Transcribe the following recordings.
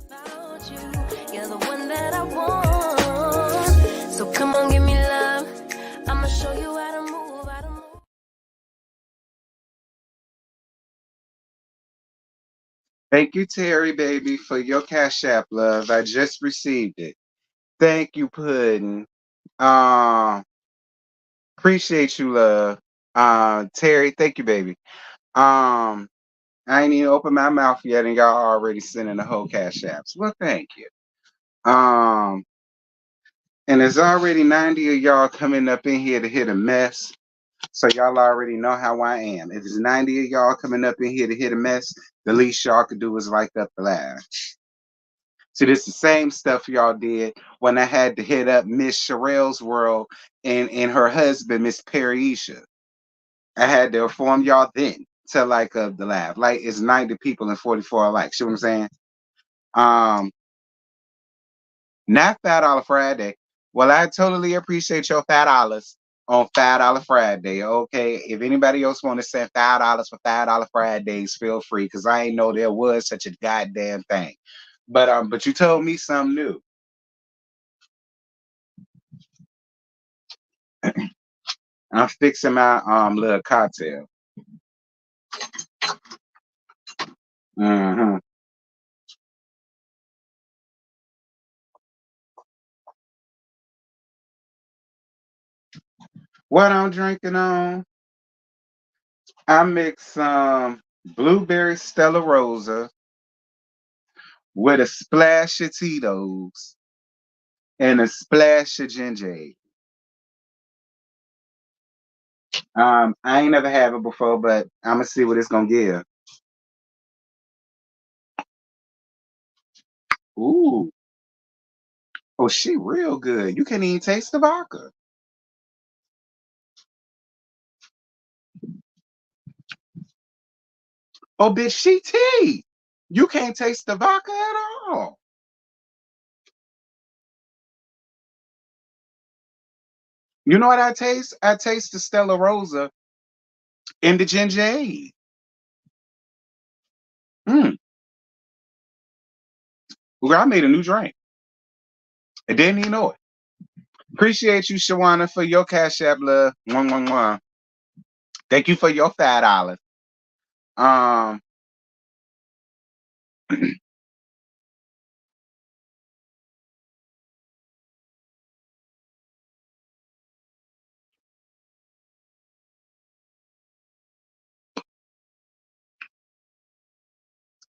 About you, you're the one that I want. So come on, give me love. I'ma show you how to move, how to move. Thank you, Terry, baby, for your Cash App, love. I just received it. Thank you, Puddin'. Um, Appreciate you, love. Terry, thank you, baby. Um, I ain't even opened my mouth yet, and y'all already sending the whole Cash Apps. Well, thank you. Um, and there's already 90 of y'all coming up in here to hit a mess. So y'all already know how I am. If there's 90 of y'all coming up in here to hit a mess, the least y'all could do is like up the laugh. See, this the same stuff y'all did when I had to hit up Miss Sherelle's world and her husband, Miss Periisha. I had to inform y'all then to like up the laugh. Like it's 90 people and 44 likes. See what I'm saying? Um, Not $5 Friday. Well, I totally appreciate your $5 on $5 Friday. Okay. If anybody else want to send $5 for $5 Fridays, feel free, because I ain't know there was such a goddamn thing. But you told me something new. I'm fixing my little cocktail. Hmm. What I'm drinking on? I mix some blueberry Stella Rosa with a splash of Tito's and a splash of ginger ale. I ain't never had it before, but I'm gonna see what it's gonna give. Ooh, oh, she real good. You can't even taste the vodka. Oh, bitch, she tea. You can't taste the vodka at all. You know what I taste? I taste the Stella Rosa and the ginger ale. Mm. Well, I made a new drink. I didn't even know it. Appreciate you, Shawana, for your Cash App, love. Mwah, mwah, mwah. Thank you for your $5. Um,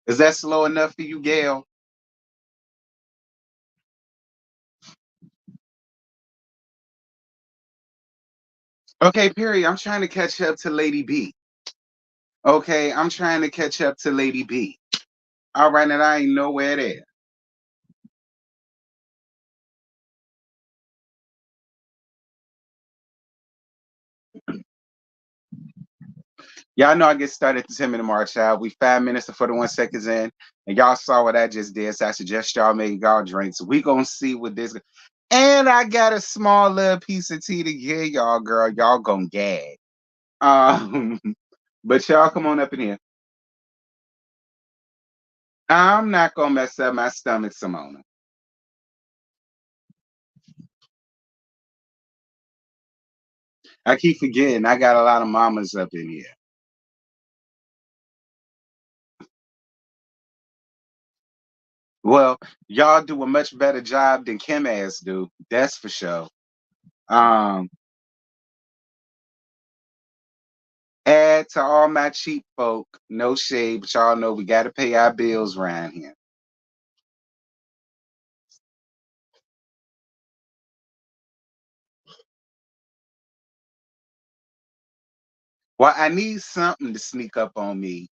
is that slow enough for you, Gail? Okay, period. I'm trying to catch up to Lady B. Okay, I'm trying to catch up to Lady B. All right, and I ain't nowhere there. Y'all know I get started at the 10-minute mark, child. We 5 minutes and 41 seconds in, and y'all saw what I just did. So I suggest y'all make y'all drinks. We gonna see what this. And I got a small little piece of tea to give y'all, girl. Y'all gonna gag. Um, but y'all come on up in here. I'm not gonna mess up my stomach, Simona. I keep forgetting I got a lot of mamas up in here. Well, y'all do a much better job than Kim ass do. That's for sure. Um, Add to all my cheap folk. No shade, but y'all know we gotta pay our bills around here. Well, I need something to sneak up on me.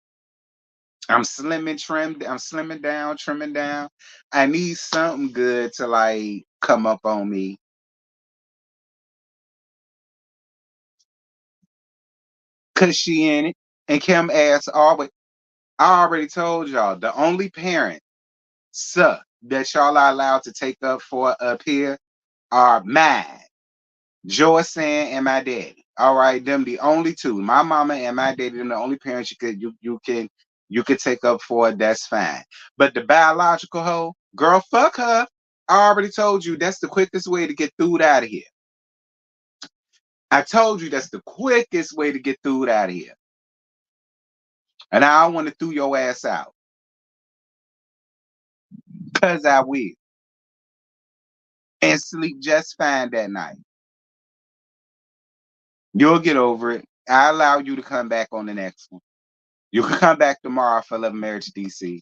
I'm slimming down, trimming down. I need something good to like come up on me. Cause she in it. And Kim ass always I already told y'all the only parent, sir, that y'all are allowed to take up for up here are mine, Joyce and my daddy. All right, them the only two. My mama and my daddy, them the only parents you you could take up for it, that's fine. But the biological hoe, girl, fuck her. I already told you that's the quickest way to get through out of here. I told you that's the quickest way to get through out of here. And I don't want to throw your ass out. Cause I will. And sleep just fine that night. You'll get over it. I allow you to come back on the next one. You can come back tomorrow for Love and Marriage DC.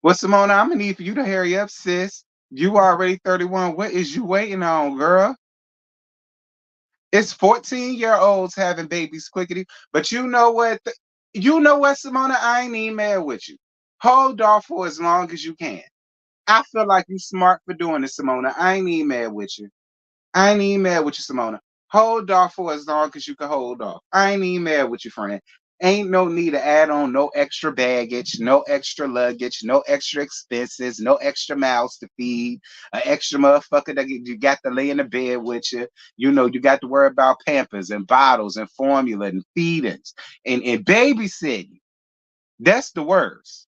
Well, Simona, I'm gonna need for you to hurry up, sis. You already 31. What is you waiting on, girl? It's 14-year-olds having babies quickly. But you know what? You know what, Simona? I ain't even mad with you. Hold off for as long as you can. I feel like you smart for doing this, Simona. I ain't even mad with you. I ain't even mad with you, Simona. Hold off for as long as you can hold off. I ain't even mad with you, friend. Ain't no need to add on no extra baggage, no extra luggage, no extra expenses, no extra mouths to feed, an extra motherfucker that you got to lay in the bed with you. You know, you got to worry about Pampers and bottles and formula and feedings and babysitting. That's the worst.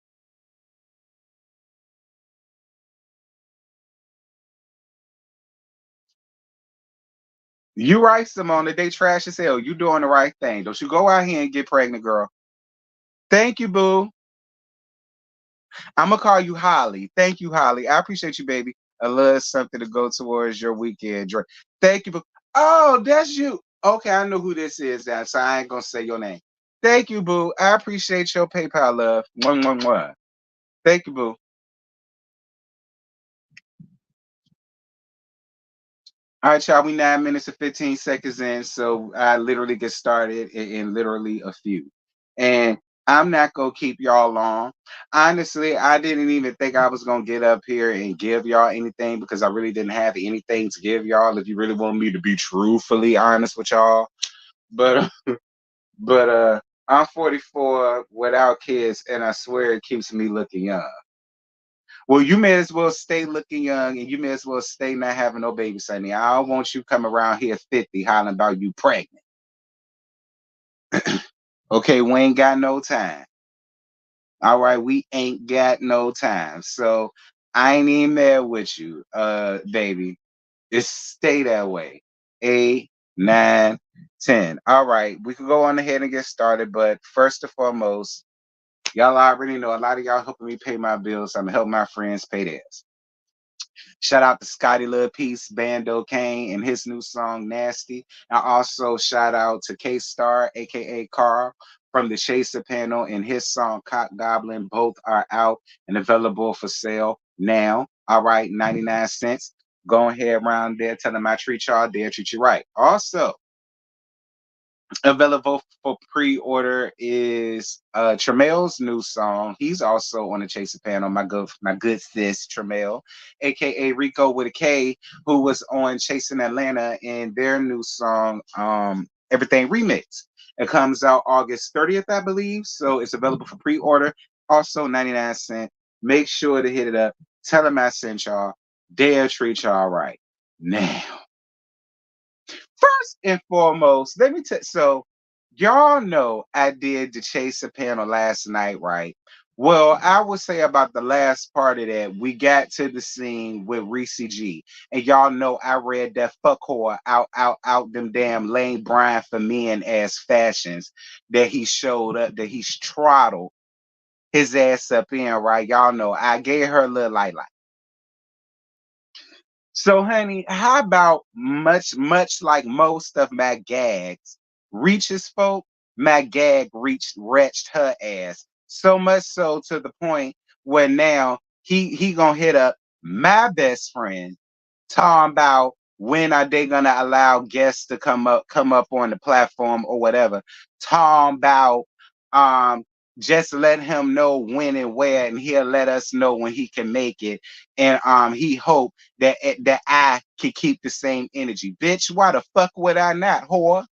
You right, Simona. They trash as hell. You doing the right thing. Don't you go out here and get pregnant, girl. Thank you, boo. I'm gonna call you Holly. Thank you, Holly. I appreciate you, baby. I love something to go towards your weekend. Thank you. Oh, that's you. Okay, I know who this is now, so I ain't gonna say your name. Thank you, boo. I appreciate your PayPal love. Mwah, mwah, mwah. Thank you, boo. All right, y'all. We 9 minutes and 15 seconds in, so I literally get started in literally a few. And I'm not gonna keep y'all long. Honestly, I didn't even think I was gonna get up here and give y'all anything because I really didn't have anything to give y'all. If you really want me to be truthfully honest with y'all, but but I'm 44 without kids, and I swear it keeps me looking young. Well, you may as well stay looking young and you may as well stay not having no baby, Sonny. I don't want you come around here 50 hollering about you pregnant. Okay, we ain't got no time. All right, we ain't got no time. So I ain't even mad with you, baby. Just stay that way. 8, 9, 10. All right, we can go on ahead and get started. But first and foremost, y'all already know a lot of y'all helping me pay my bills. I'm gonna help my friends pay theirs. Shout out to Scotty Lil Peace, Bando Kane, and his new song Nasty. And also shout out to K Star, aka Carl, from the Chaser panel, and his song Cock Goblin. Both are out and available for sale now. All right, 99 cents. Go ahead around there, tell them I treat y'all, they'll treat you right. Also, available for pre-order is Tramel's new song. He's also on the Chaser panel. My good sis Tramel, aka Rico with a K, who was on Chasing Atlanta in their new song, Everything Remix. It comes out August 30th, I believe. So it's available for pre-order. Also 99 cents. Make sure to hit it up. Tell them I sent y'all. They'll treat y'all right. Now, first and foremost, let me tell so y'all know I did the Chaser panel last night, right? Well, I would say about the last part of that, we got to the scene with Reese G. And y'all know I read that fuck whore out them damn Lane Bryant for men ass fashions that he showed up, that he's throttled his ass up in, right? Y'all know I gave her a little light. So, honey, how about much like most of my gags reaches folk, my gag wretched her ass. So much so to the point where now he gonna hit up my best friend talking about when are they gonna allow guests to come up on the platform or whatever. Talking about um just let him know when and where, and he'll let us know when he can make it. And he hope that I can keep the same energy. Bitch, why the fuck would I not, whore?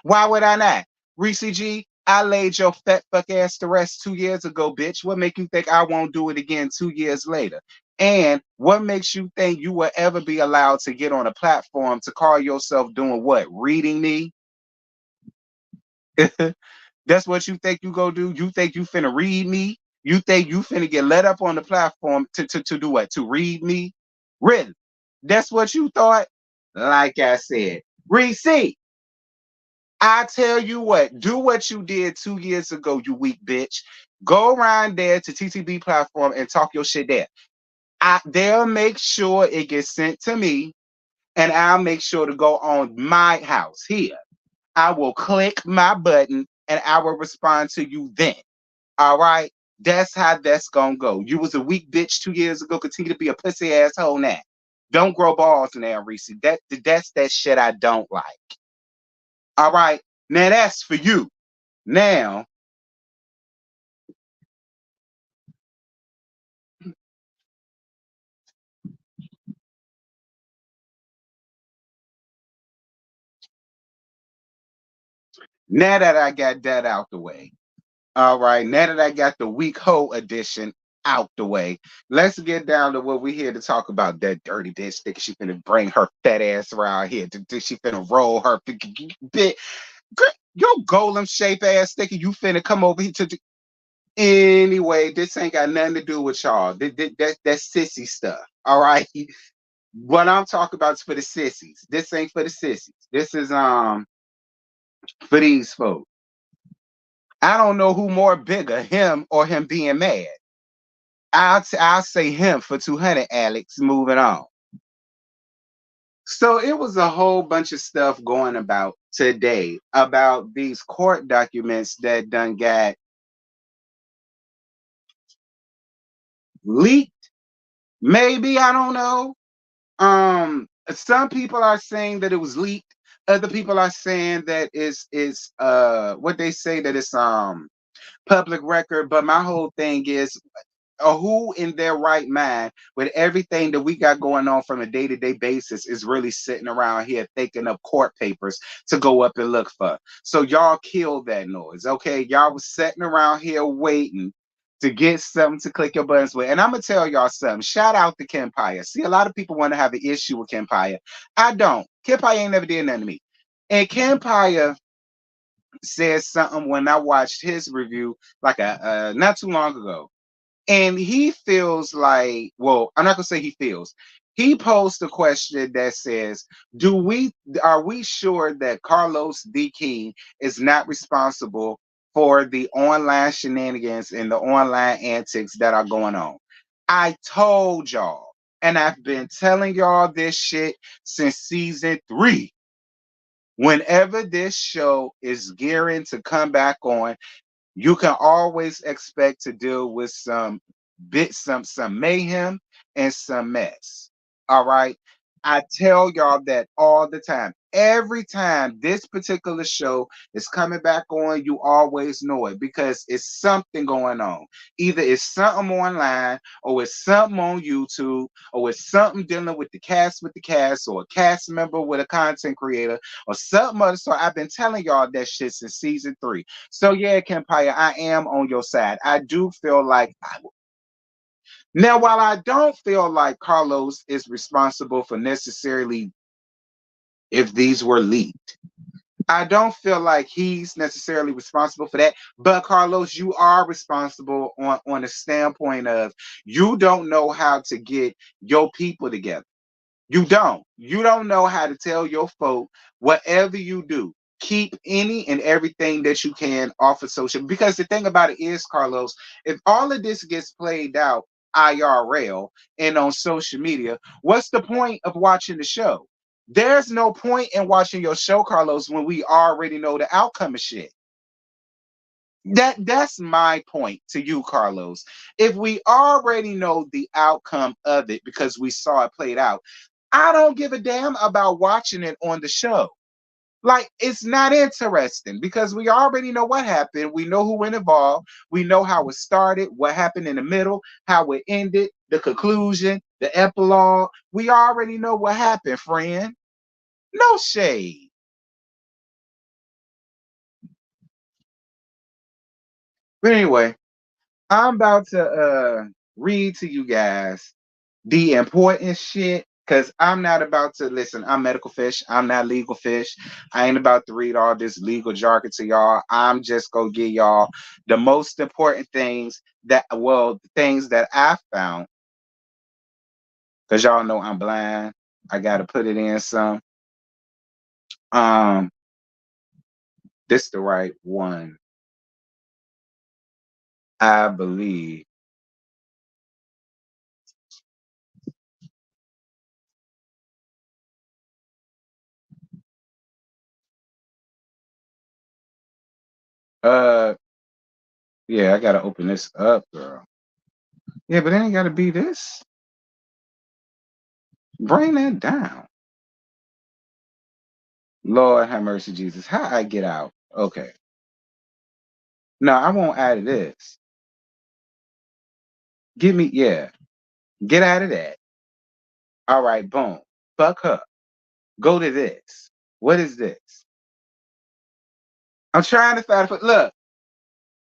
Why would I not? Reese G, I laid your fat fuck ass to rest 2 years ago, bitch. What make you think I won't do it again 2 years later? And what makes you think you will ever be allowed to get on a platform to call yourself doing what? Reading me? That's what you think you go do? You think you finna read me? You think you finna get let up on the platform to do what? To read me? Really? That's what you thought? Like I said, receipt. I tell you what, do what you did 2 years ago, you weak bitch. Go around there to TTB platform and talk your shit there. They'll make sure it gets sent to me, and I'll make sure to go on my house here. I will click my button and I will respond to you then. All right. That's how that's gonna go. You was a weak bitch 2 years ago. Continue to be a pussy asshole now. Don't grow balls now, Reese. That's that shit I don't like. All right. Now that's for you. Now, now that I got that out the way. All right. Now that I got the weak hoe edition out the way, let's get down to what we here to talk about. That dirty bitch thinking she finna bring her fat ass around here. She finna roll her bit. Your golem shape ass thinking you finna come over here to. Anyway, this ain't got nothing to do with y'all. That's sissy stuff. All right. What I'm talking about is for the sissies. This ain't for the sissies. This is for these folks. I don't know who more bigger, him or him being mad. I'll say him for 200, Alex. Moving on. So it was a whole bunch of stuff going about today about these court documents that done got leaked. Maybe I don't know. Some people are saying that it was leaked. Other people are saying that is what they say that it's public record. But my whole thing is who in their right mind with everything that we got going on from a day-to-day basis is really sitting around here thinking up court papers to go up and look for. So y'all killed that noise. Okay. Y'all was sitting around here waiting to get something to click your buttons with. And I'm gonna tell y'all something. Shout out to Kempire. See, a lot of people want to have an issue with Kempire. I don't. Kempire ain't never did nothing to me. And Kempire said something when I watched his review like a not too long ago. And he feels like, well, I'm not gonna say he feels. He posed a question that says, are we sure that Carlos D. King is not responsible for the online shenanigans and the online antics that are going on? I told y'all, and I've been telling y'all this shit since season 3. Whenever this show is gearing to come back on, you can always expect to deal with some mayhem and some mess. All right. I tell y'all that all the time. Every time this particular show is coming back on, you always know it because it's something going on. Either it's something online, or it's something on YouTube, or it's something dealing with the cast, or a cast member with a content creator, or something other. So I've been telling y'all that shit since season 3. So yeah, Kempire, I am on your side. I do feel like now, while I don't feel like Carlos is responsible for necessarily if these were leaked, I don't feel like he's necessarily responsible for that. But Carlos, you are responsible on the standpoint of you don't know how to get your people together. You don't. You don't know how to tell your folk whatever you do. Keep any and everything that you can off of social. Because the thing about it is, Carlos, if all of this gets played out IRL and on social media, what's the point of watching the show? There's no point in watching your show, Carlos, when we already know the outcome of shit. That's my point to you, Carlos. If we already know the outcome of it because we saw it played out, I don't give a damn about watching it on the show. Like, it's not interesting because we already know what happened. We know who went involved. We know how it started, what happened in the middle, how it ended, the conclusion, the epilogue. We already know what happened, friend. No shade. But anyway, I'm about to read to you guys The important shit, because I'm not about to listen. I'm medical fish. I'm not legal fish. I ain't about to read all this legal jargon to y'all. I'm just gonna give y'all the most important things the things that I found, because y'all know I'm blind. I gotta put it in some. Um, this the right one, I believe. Uh, yeah, I gotta open this up, girl. Yeah, but it ain't gotta be this. Bring that down. Lord have mercy, Jesus. How I get out? Okay. No, I won't add this. Give me, yeah. Get out of that. All right, boom. Fuck her. Go to this. What is this? I'm trying to find. Look,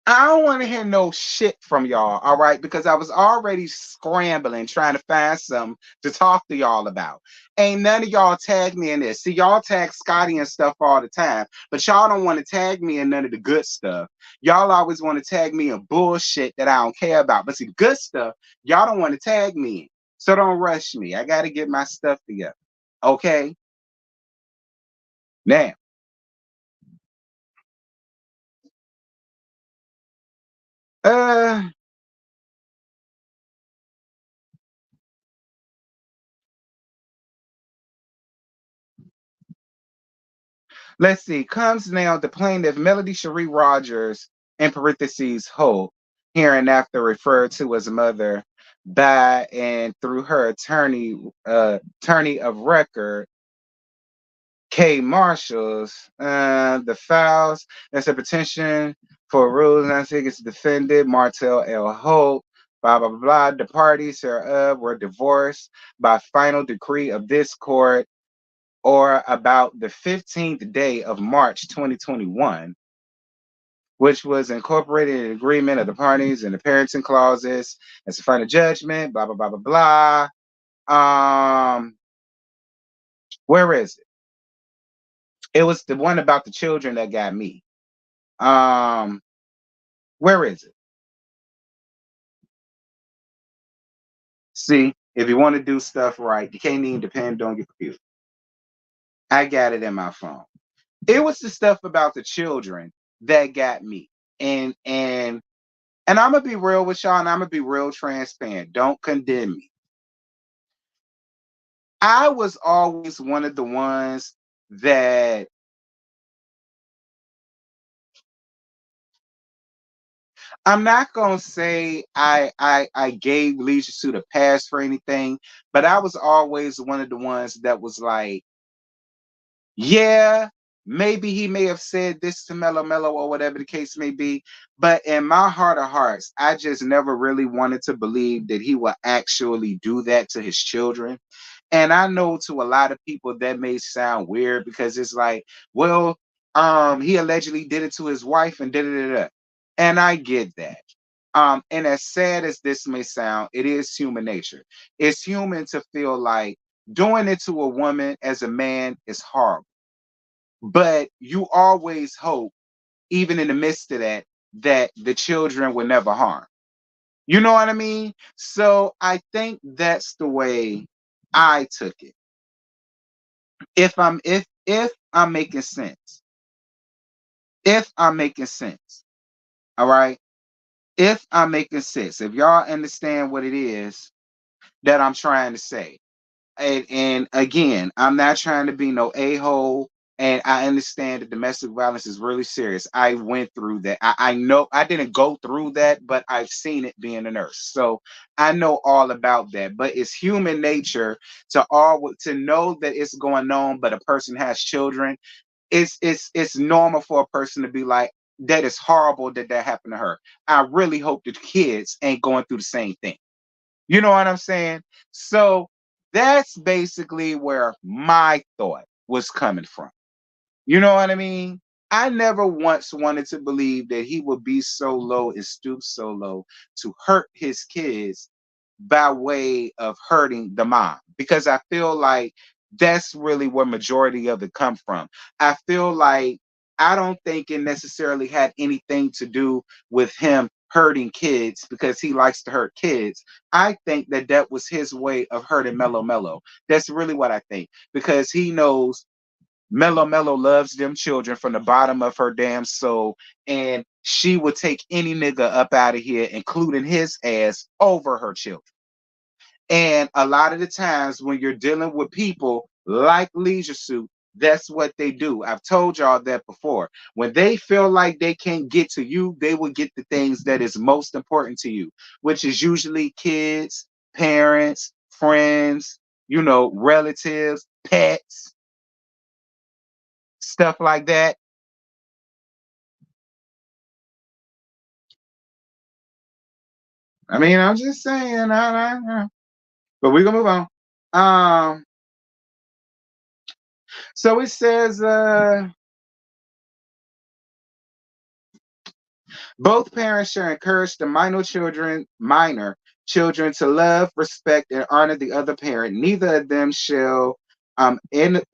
I don't want to hear no shit from y'all, all right? Because I was already scrambling trying to find something to talk to y'all about. Ain't none of y'all tag me in this. See, y'all tag Scotty and stuff all the time, but y'all don't want to tag me in none of the good stuff. Y'all always want to tag me in bullshit that I don't care about. But see, good stuff, y'all don't want to tag me in. So don't rush me. I got to get my stuff together. Okay? Now, uh, let's see. Comes now the plaintiff, Melody Shari Rodgers, in parentheses, Hope, hereinafter referred to as mother by and through her attorney of record, K. Marshalls, the files. That's a petition for rules. I think it's defended. Martell L. Hope. Blah blah blah. Blah. The parties thereof were divorced by final decree of this court or about the 15th day of March 2021, which was incorporated in agreement of the parties and the parenting clauses as a final judgment, blah, blah, blah, blah, blah. Where is it? It was the one about the children that got me. Um, where is it? See, if you want to do stuff right, you can't even depend on your computer. I got it in my phone. It was the stuff about the children that got me. And I'm gonna be real with y'all, and I'm gonna be real transparent. Don't condemn me. I was always one of the ones that I'm not gonna say I gave leisure to the past for anything, but I was always one of the ones that was like, yeah, maybe he may have said this to Mellow Mellow or whatever the case may be, but in my heart of hearts, I just never really wanted to believe that he would actually do that to his children. And I know to a lot of people that may sound weird because it's like, well, he allegedly did it to his wife and did it. And I get that. And as sad as this may sound, it is human nature. It's human to feel like doing it to a woman as a man is horrible. But you always hope, even in the midst of that, that the children were never harmed. You know what I mean? So I think that's the way I took it. If I'm making sense, if I'm making sense, all right. If I'm making sense, if y'all understand what it is that I'm trying to say, and again, I'm not trying to be no a-hole, and I understand that domestic violence is really serious. I went through that. I know I didn't go through that, but I've seen it being a nurse, so I know all about that. But it's human nature to know that it's going on, but a person has children. It's normal for a person to be like, that is horrible that that happened to her. I really hope the kids ain't going through the same thing. You know what I'm saying? So that's basically where my thought was coming from. You know what I mean? I never once wanted to believe that he would be so low and stoop so low to hurt his kids by way of hurting the mom, because I feel like that's really where majority of it come from. I feel like I don't think it necessarily had anything to do with him hurting kids because he likes to hurt kids. I think that that was his way of hurting Mellow Mellow. That's really what I think, because he knows Mellow Mellow loves them children from the bottom of her damn soul, and she would take any nigga up out of here, including his ass, over her children. And a lot of the times when you're dealing with people like Leisure Suit, that's what they do. I've told y'all that before. When they feel like they can't get to you, they will get the things that is most important to you, which is usually kids, parents, friends, relatives, pets, stuff like that. I mean, I'm just saying, but we're gonna move on. Um, so it says, both parents should encourage the minor children to love, respect, and honor the other parent. Neither of them shall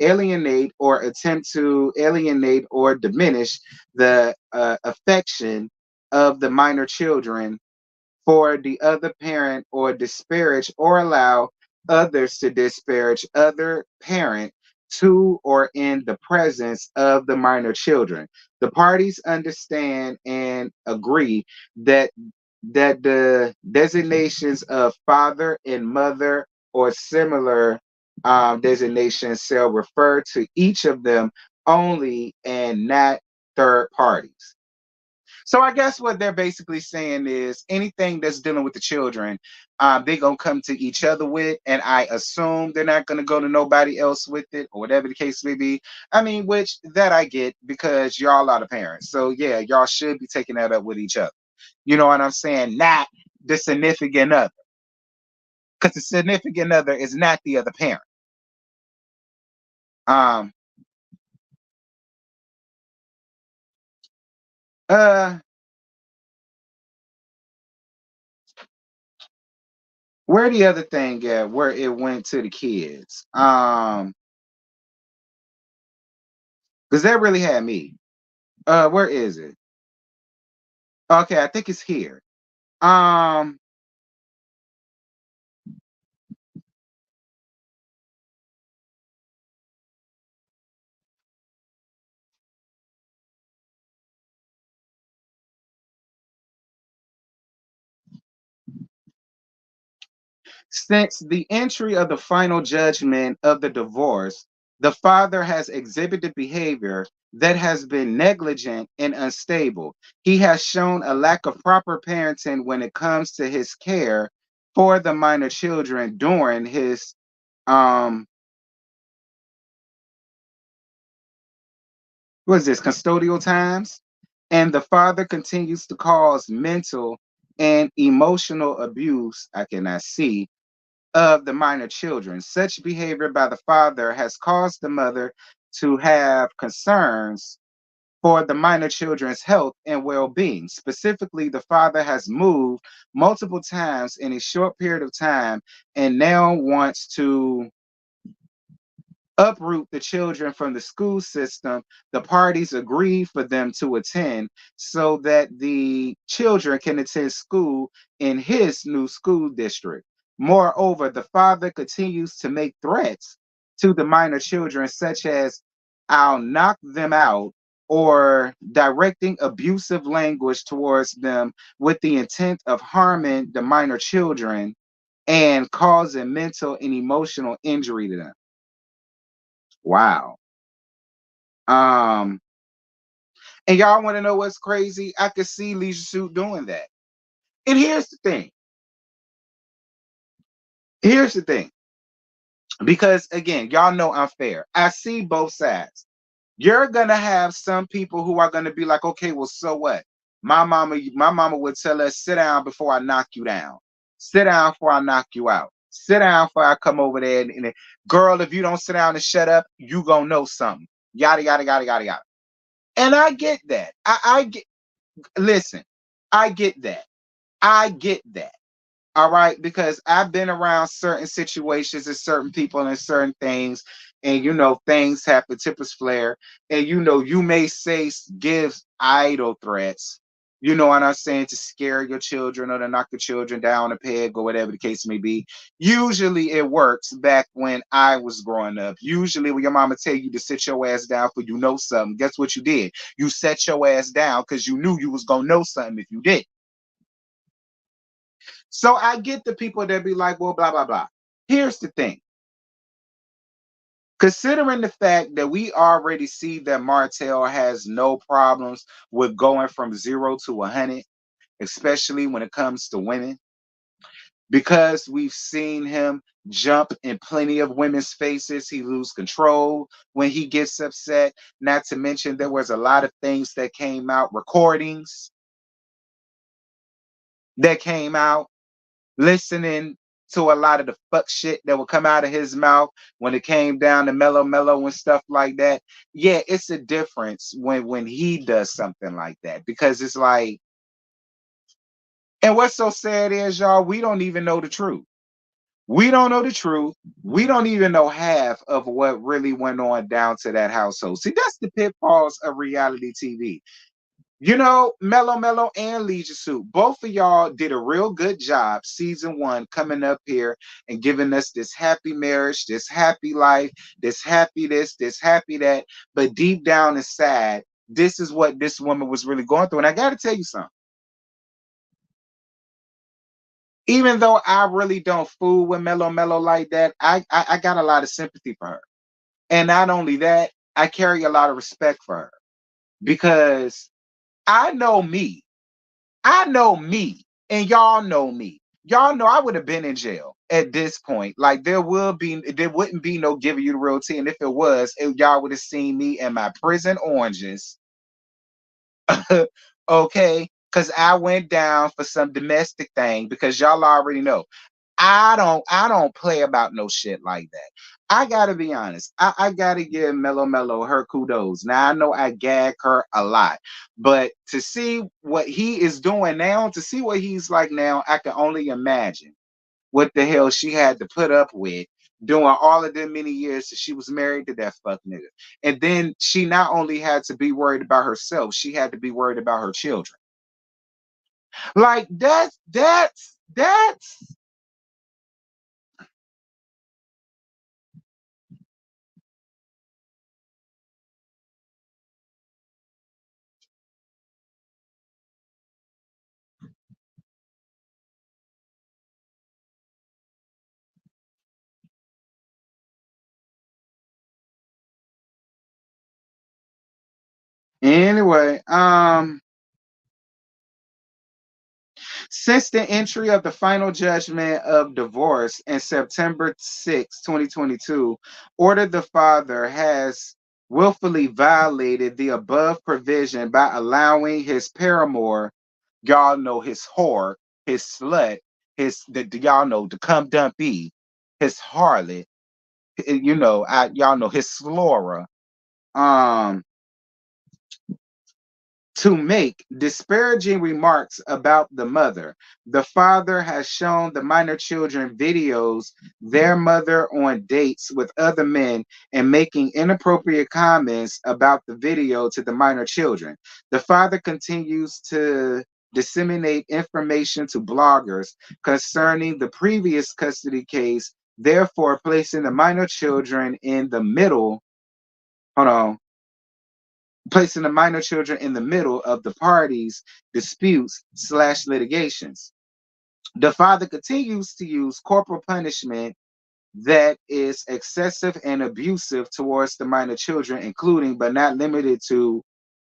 alienate or attempt to alienate or diminish the affection of the minor children for the other parent, or disparage or allow others to disparage other parent to or in the presence of the minor children. The parties understand and agree that the designations of father and mother or similar designations shall refer to each of them only and not third parties. So I guess what they're basically saying is anything that's dealing with the children, they're gonna come to each other with, and I assume they're not gonna go to nobody else with it, or whatever the case may be. I mean, which that I get because y'all are the parents. So yeah, y'all should be taking that up with each other. You know what I'm saying? Not the significant other, because the significant other is not the other parent. Um. Uh. Where the other thing at? Where it went to the kids? Because that really had me. Where is it? Okay, I think it's here. Um, since the entry of the final judgment of the divorce, the father has exhibited behavior that has been negligent and unstable. He has shown a lack of proper parenting when it comes to his care for the minor children during his um what is this, custodial times, and the father continues to cause mental and emotional abuse, I cannot see, of the minor children. Such behavior by the father has caused the mother to have concerns for the minor children's health and well-being. Specifically, the father has moved multiple times in a short period of time and now wants to uproot the children from the school system. The parties agree for them to attend so that the children can attend school in his new school district. Moreover, the father continues to make threats to the minor children, such as, I'll knock them out, or directing abusive language towards them with the intent of harming the minor children and causing mental and emotional injury to them. Wow. Um, and y'all want to know what's crazy? I could see Leisure Suit doing that. And here's the thing. Here's the thing. Because again, y'all know I'm fair. I see both sides. You're gonna have some people who are gonna be like, okay, well, so what? My mama would tell us, sit down before I knock you down. Sit down before I knock you out. Sit down before I come over there and girl, if you don't sit down and shut up, you gonna know something. Yada yada yada yada yada. And I get that. I get listen, I get that. I get that. All right, because I've been around certain situations and certain people and certain things, and things happen, tempers flare, and you may say give idle threats, you know what I'm saying, to scare your children or to knock your children down a peg or whatever the case may be. Usually it works back when I was growing up. Usually when your mama tell you to sit your ass down for something, guess what you did? You set your ass down because you knew you was gonna know something if you did. So I get the people that be like, well, blah, blah, blah. Here's the thing. Considering the fact that we already see that Martell has no problems with going from 0 to 100, especially when it comes to women, because we've seen him jump in plenty of women's faces, he lose control when he gets upset. Not to mention there was a lot of things that came out, recordings that came out, listening to a lot of the fuck shit that would come out of his mouth when it came down to mellow and stuff like that. Yeah, it's a difference when he does something like that, because it's like, and what's so sad is, y'all, we don't even know the truth. We don't know the truth. We don't even know half of what really went on down to that household. See, that's the pitfalls of reality TV. Mellow and Leisure Suit, both of y'all did a real good job season 1 coming up here and giving us this happy marriage, this happy life, this happy this happy that. But deep down inside, this is what this woman was really going through. And I got to tell you something. Even though I really don't fool with Mellow like that, I got a lot of sympathy for her. And not only that, I carry a lot of respect for her, because I know me. I know me, and y'all know me. Y'all know I would have been in jail at this point. Like there wouldn't be no giving you the real tea, and if it was, y'all would have seen me in my prison oranges. Okay, because I went down for some domestic thing. Because y'all already know I don't play about no shit like that. I gotta be honest. I gotta give Mellow her kudos. Now I know I gag her a lot, but to see what he is doing now, to see what he's like now, I can only imagine what the hell she had to put up with doing all of them many years that she was married to that fuck nigga. And then she not only had to be worried about herself, she had to be worried about her children. Like that's anyway. Since the entry of the final judgment of divorce in September 6, 2022, ordered the father has willfully violated the above provision by allowing his paramour, y'all know his whore, his slut, y'all know the cum dumpy, his harlot, y'all know his slora, um, to make disparaging remarks about the mother. The father has shown the minor children videos, their mother on dates with other men, and making inappropriate comments about the video to the minor children. The father continues to disseminate information to bloggers concerning the previous custody case, therefore placing the minor children in the middle. Hold on, placing the minor children in the middle of the parties' disputes/litigations. The father continues to use corporal punishment that is excessive and abusive towards the minor children, including but not limited to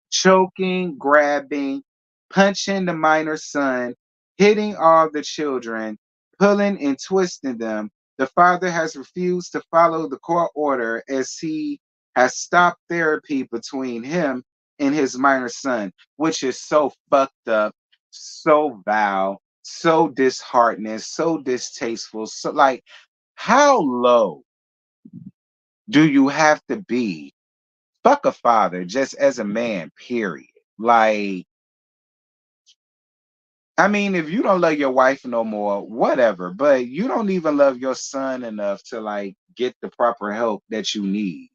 choking, grabbing, punching the minor son, hitting all the children, pulling and twisting them. The father has refused to follow the court order as he has stopped therapy between him and his minor son, which is so fucked up, so vile, so disheartening, so distasteful. So, like, how low do you have to be? Fuck a father just as a man, period. Like, I mean, if you don't love your wife no more, whatever, but you don't even love your son enough to like get the proper help that you need.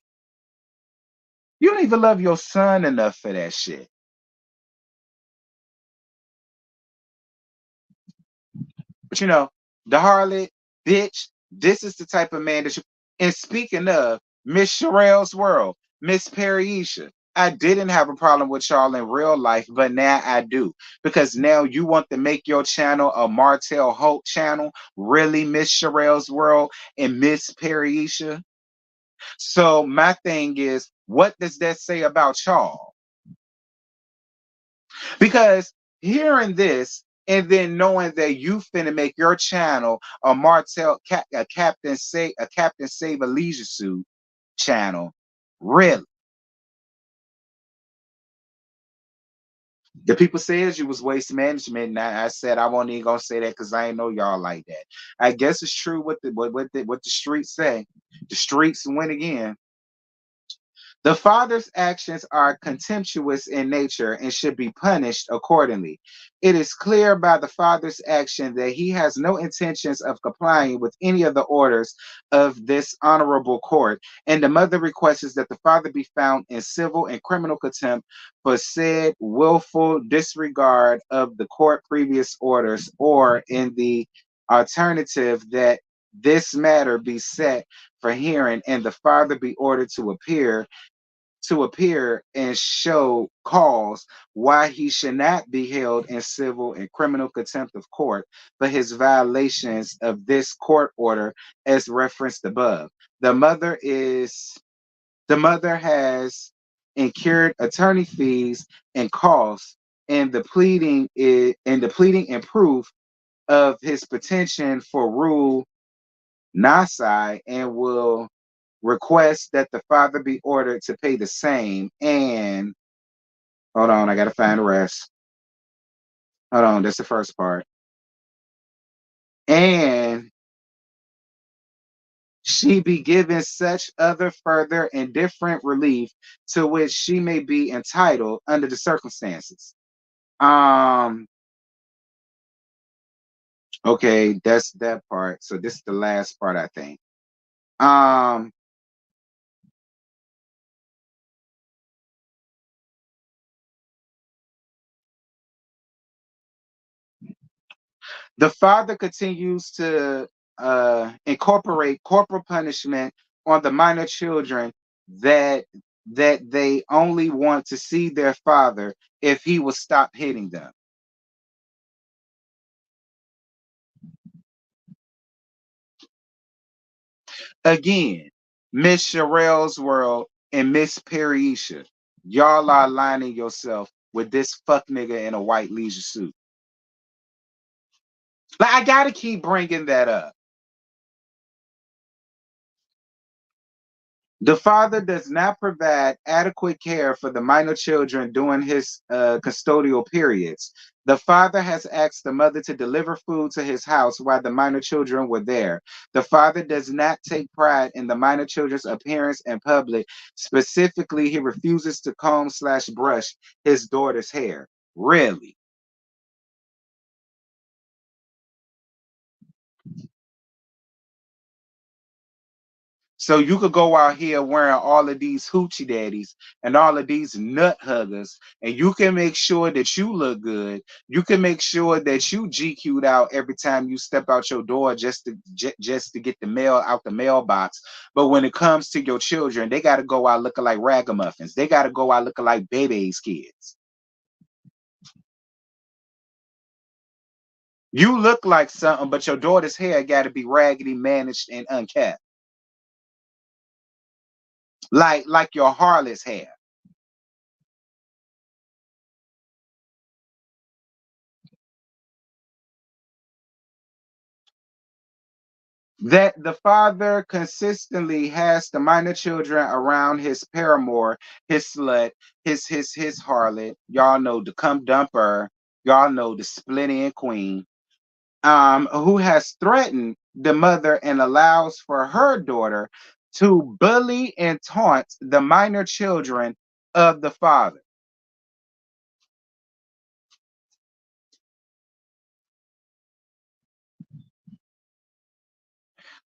You don't even love your son enough for that shit. But the harlot, bitch, this is the type of man that you. And speaking of Miss Sherelle's world, Miss Periisha, I didn't have a problem with y'all in real life, but now I do. Because now you want to make your channel a Martell Hope channel. Really, Miss Sherelle's world and Miss Periisha? So my thing is, what does that say about y'all? Because hearing this and then knowing that you finna make your channel a a Captain Save a Leisure Suit channel, really? The people says you was waste management, and I said I wasn't even gonna say that because I ain't know y'all like that. I guess it's true what the streets say. The streets win again. The father's actions are contemptuous in nature and should be punished accordingly. It is clear by the father's action that he has no intentions of complying with any of the orders of this honorable court, and the mother requests that the father be found in civil and criminal contempt for said willful disregard of the court previous orders, or in the alternative that this matter be set for hearing and the father be ordered to appear and show cause why he should not be held in civil and criminal contempt of court for his violations of this court order as referenced above. The mother is the mother has incurred attorney fees and costs and the pleading and proof of his petition for rule nasi and will request that the father be ordered to pay the same. And hold on, I gotta find the rest. Hold on, that's the first part. And she be given such other further and different relief to which she may be entitled under the circumstances. Um, okay, that's that part. So this is the last part, I think. Um, The father continues to incorporate corporal punishment on the minor children that they only want to see their father if he will stop hitting them. Again, Miss Sherelle's world and Miss Periisha, y'all are aligning yourself with this fuck nigga in a white leisure suit. Like I gotta keep bringing that up. The father does not provide adequate care for the minor children during his custodial periods. The father has asked the mother to deliver food to his house while the minor children were there. The father does not take pride in the minor children's appearance in public. Specifically, he refuses to comb/brush his daughter's hair. Really? So you could go out here wearing all of these hoochie daddies and all of these nut huggers, and you can make sure that you look good. You can make sure that you GQ'd out every time you step out your door just to get the mail out the mailbox. But when it comes to your children, they got to go out looking like ragamuffins. They got to go out looking like baby's kids. You look like something, but your daughter's hair got to be raggedy, managed, and unkept, like your harlot's hair. That the father consistently has the minor children around his paramour, his slut, his harlot. Y'all know the cum dumper. Y'all know the splitting queen. Who has threatened the mother and allows for her daughter to bully and taunt the minor children of the father.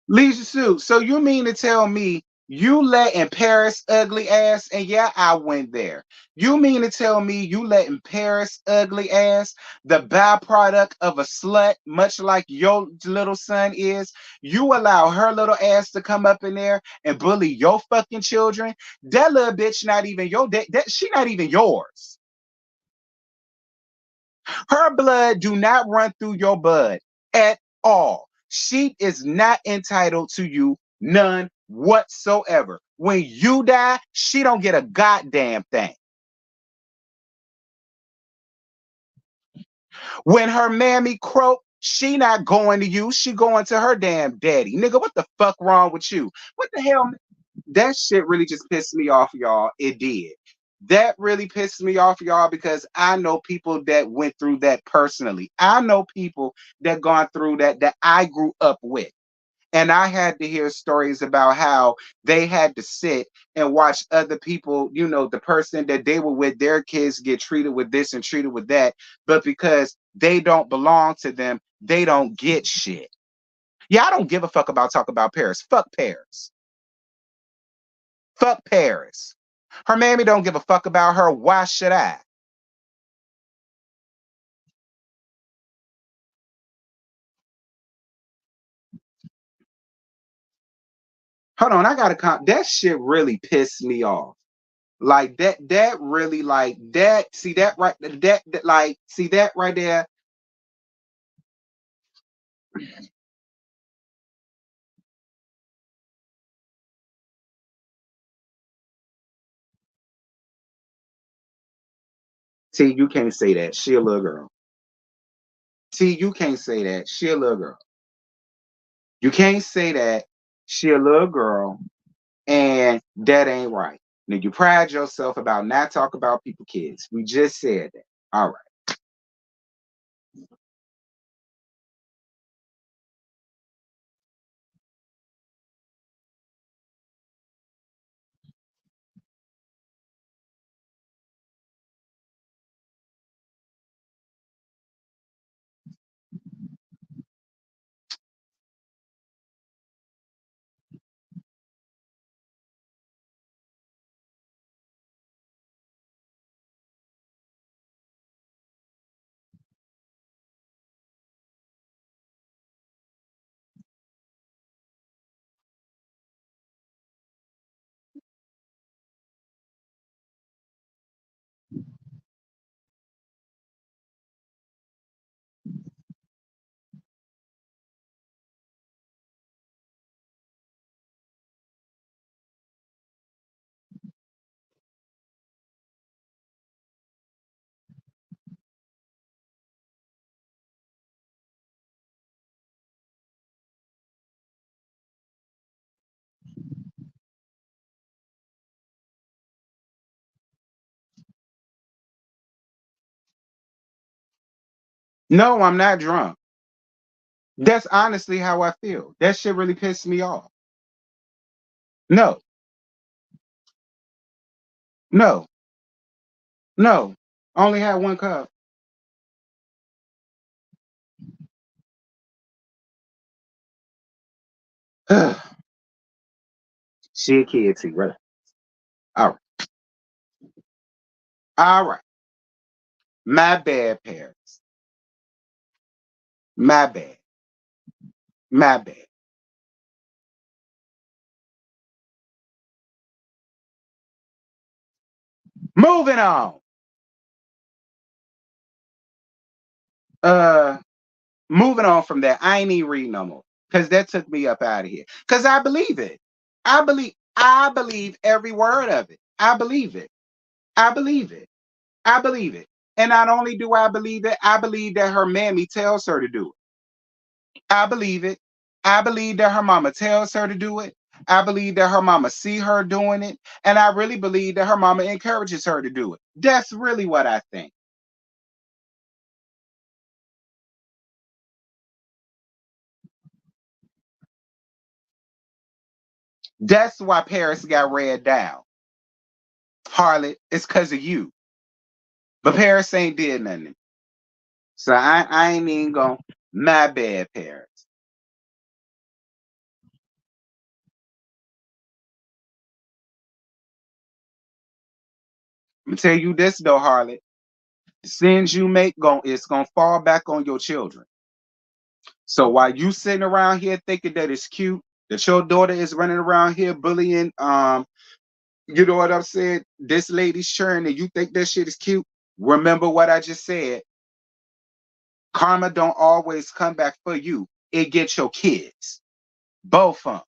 Leisure Suit. So you mean to tell me you letting Paris ugly ass, and yeah, I went there. You mean to tell me you letting Paris ugly ass, the byproduct of a slut, much like your little son is, you allow her little ass to come up in there and bully your fucking children? That little bitch not even your that she not even yours. Her blood do not run through your blood at all. She is not entitled to you, none whatsoever. When you die, she don't get a goddamn thing. When her mammy croak, she not going to you. She going to her damn daddy. Nigga, what the fuck wrong with you? What the hell? That shit really just pissed me off, y'all. It did. That really pissed me off, y'all, because I know people that went through that personally. I know people that gone through that I grew up with. And I had to hear stories about how they had to sit and watch other people, the person that they were with, their kids get treated with this and treated with that. But because they don't belong to them, they don't get shit. Yeah, I don't give a fuck about talk about Paris. Fuck Paris. Fuck Paris. Her mammy don't give a fuck about her. Why should I? Hold on, I gotta that shit really pissed me off. Like that really like that. See that right that like see that right there. See, you can't say that. She a little girl. See, you can't say that. She a little girl. You can't say that. She a little girl, and that ain't right. Now you pride yourself about not talk about people kids. We just said that. All right. No, I'm not drunk. That's honestly how I feel. That shit really pissed me off. No, no, no. Only had one cup. She a kid too, right? All right. All right. My bad, parents. My bad. My bad. Moving on. Uh Moving on from that. I ain't even read no more. Cause that took me up out of here. Cause I believe it. I believe every word of it. I believe it. I believe it. I believe it. And not only do I believe it, I believe that her mammy tells her to do it. I believe it. I believe that her mama tells her to do it. I believe that her mama see her doing it. And I really believe that her mama encourages her to do it. That's really what I think. That's why Paris got read down. Harlot, it's because of you. But Paris ain't did nothing. So I ain't even going, my bad, Paris. I'm gonna tell you this though, Harlot. The sins you make it's gonna fall back on your children. So while you sitting around here thinking that it's cute, that your daughter is running around here bullying, you know what I'm saying? This lady's churn, and you think that shit is cute. Remember what I just said. Karma don't always come back for you. It gets your kids, both of them.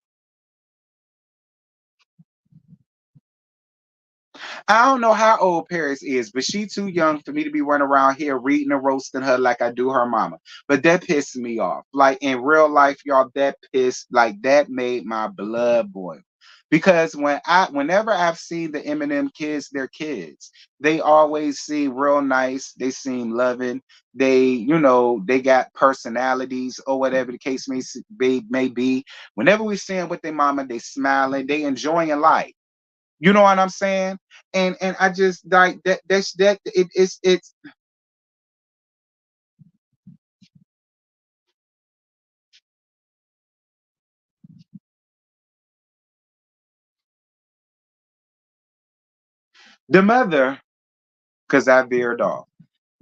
I don't know how old Paris is, but she too young for me to be running around here reading and roasting her like I do her mama. But that pissed me off. Like in real life, y'all, that made my blood boil. Because whenever I've seen the Eminem kids, they're kids. They always seem real nice. They seem loving. They got personalities or whatever the case may be. Whenever we see them with their mama, they smiling, they enjoying life. You know what I'm saying? And I just like that. It's the mother, because I veered off.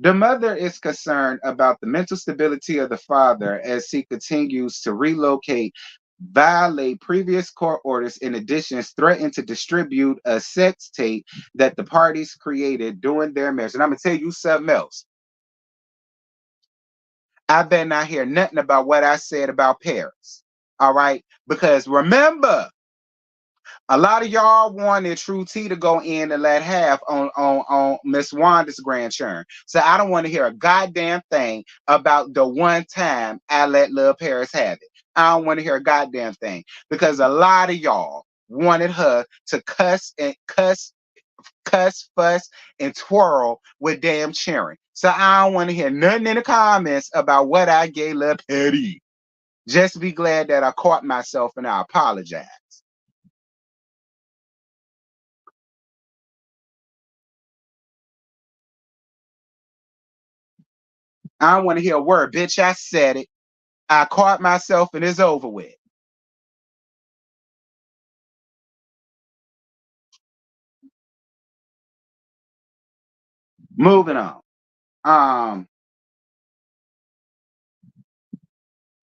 The mother is concerned about the mental stability of the father as he continues to relocate, violate previous court orders, in addition, threaten to distribute a sex tape that the parties created during their marriage. And I'm gonna tell you something else. I better not hear nothing about what I said about Paris. All right, because remember, a lot of y'all wanted True T to go in and let half on Miss Wanda's grandchildren. So I don't want to hear a goddamn thing about the one time I let Lil Paris have it. I don't want to hear a goddamn thing because a lot of y'all wanted her to cuss, fuss, and twirl with damn cheering. So I don't want to hear nothing in the comments about what I gave Lil Petty. Just be glad that I caught myself and I apologize. I don't want to hear a word. Bitch, I said it. I caught myself and it's over with. Moving on. Um,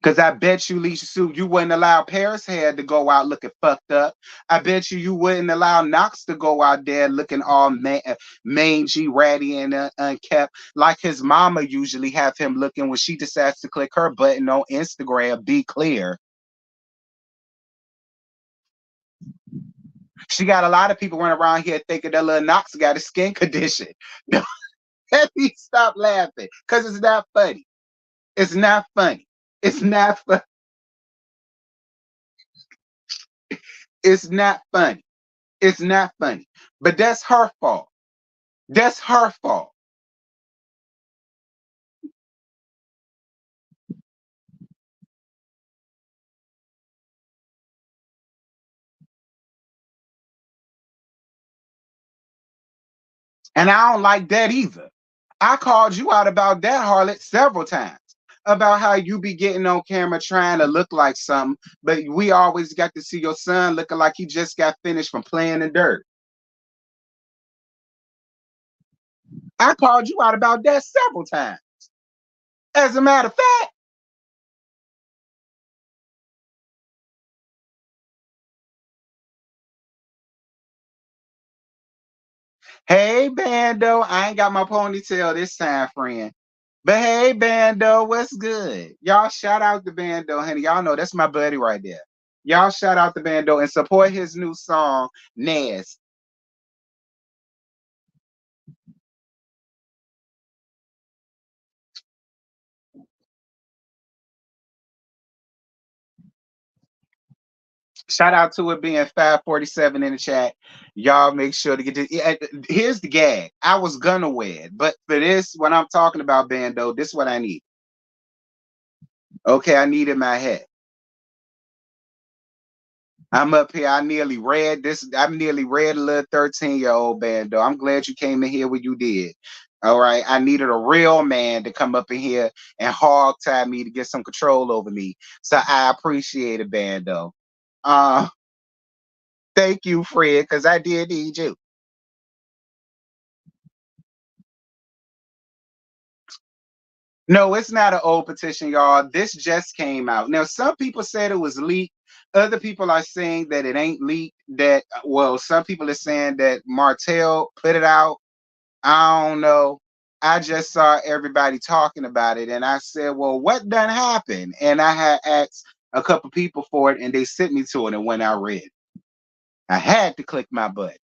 because I bet you, Leisha Sue, you wouldn't allow Paris Head to go out looking fucked up. I bet you wouldn't allow Knox to go out there looking all mangy, ratty, and unkept, like his mama usually have him looking when she decides to click her button on Instagram. Be clear. She got a lot of people running around here thinking that little Knox got a skin condition. Let me stop laughing because it's not funny. It's not funny. It's not fun. It's not funny. It's not funny. But that's her fault. That's her fault. And I don't like that either. I called you out about that, Harlot, several times. About how you be getting on camera trying to look like something, but we always got to see your son looking like he just got finished from playing in dirt. I called you out about that several times. As a matter of fact, hey Bando, I ain't got my ponytail this time, friend. But hey, Bando, what's good? Y'all shout out to Bando, honey. Y'all know that's my buddy right there. Y'all shout out to Bando and support his new song, Nez. Shout out to it being 547 in the chat. Y'all make sure to get this. Here's the gag. I was gonna wear it, but for this, when I'm talking about Bando, this is what I need. Okay, I needed my hat. I'm up here. I nearly read this. I nearly read a little 13-year-old Bando. I'm glad you came in here when you did. All right. I needed a real man to come up in here and hog tie me to get some control over me. So I appreciate it, Bando. Uh, thank you, Fred, because I did need you. No, it's not an old petition, y'all. This just came out. Now, some people said it was leaked. Other people are saying that it ain't leaked. That well, some people are saying that Martell put it out. I don't know. I just saw everybody talking about it, and I said, "Well, what done happened?" And I had asked a couple people for it, and they sent me to it. And when I read, I had to click my butt.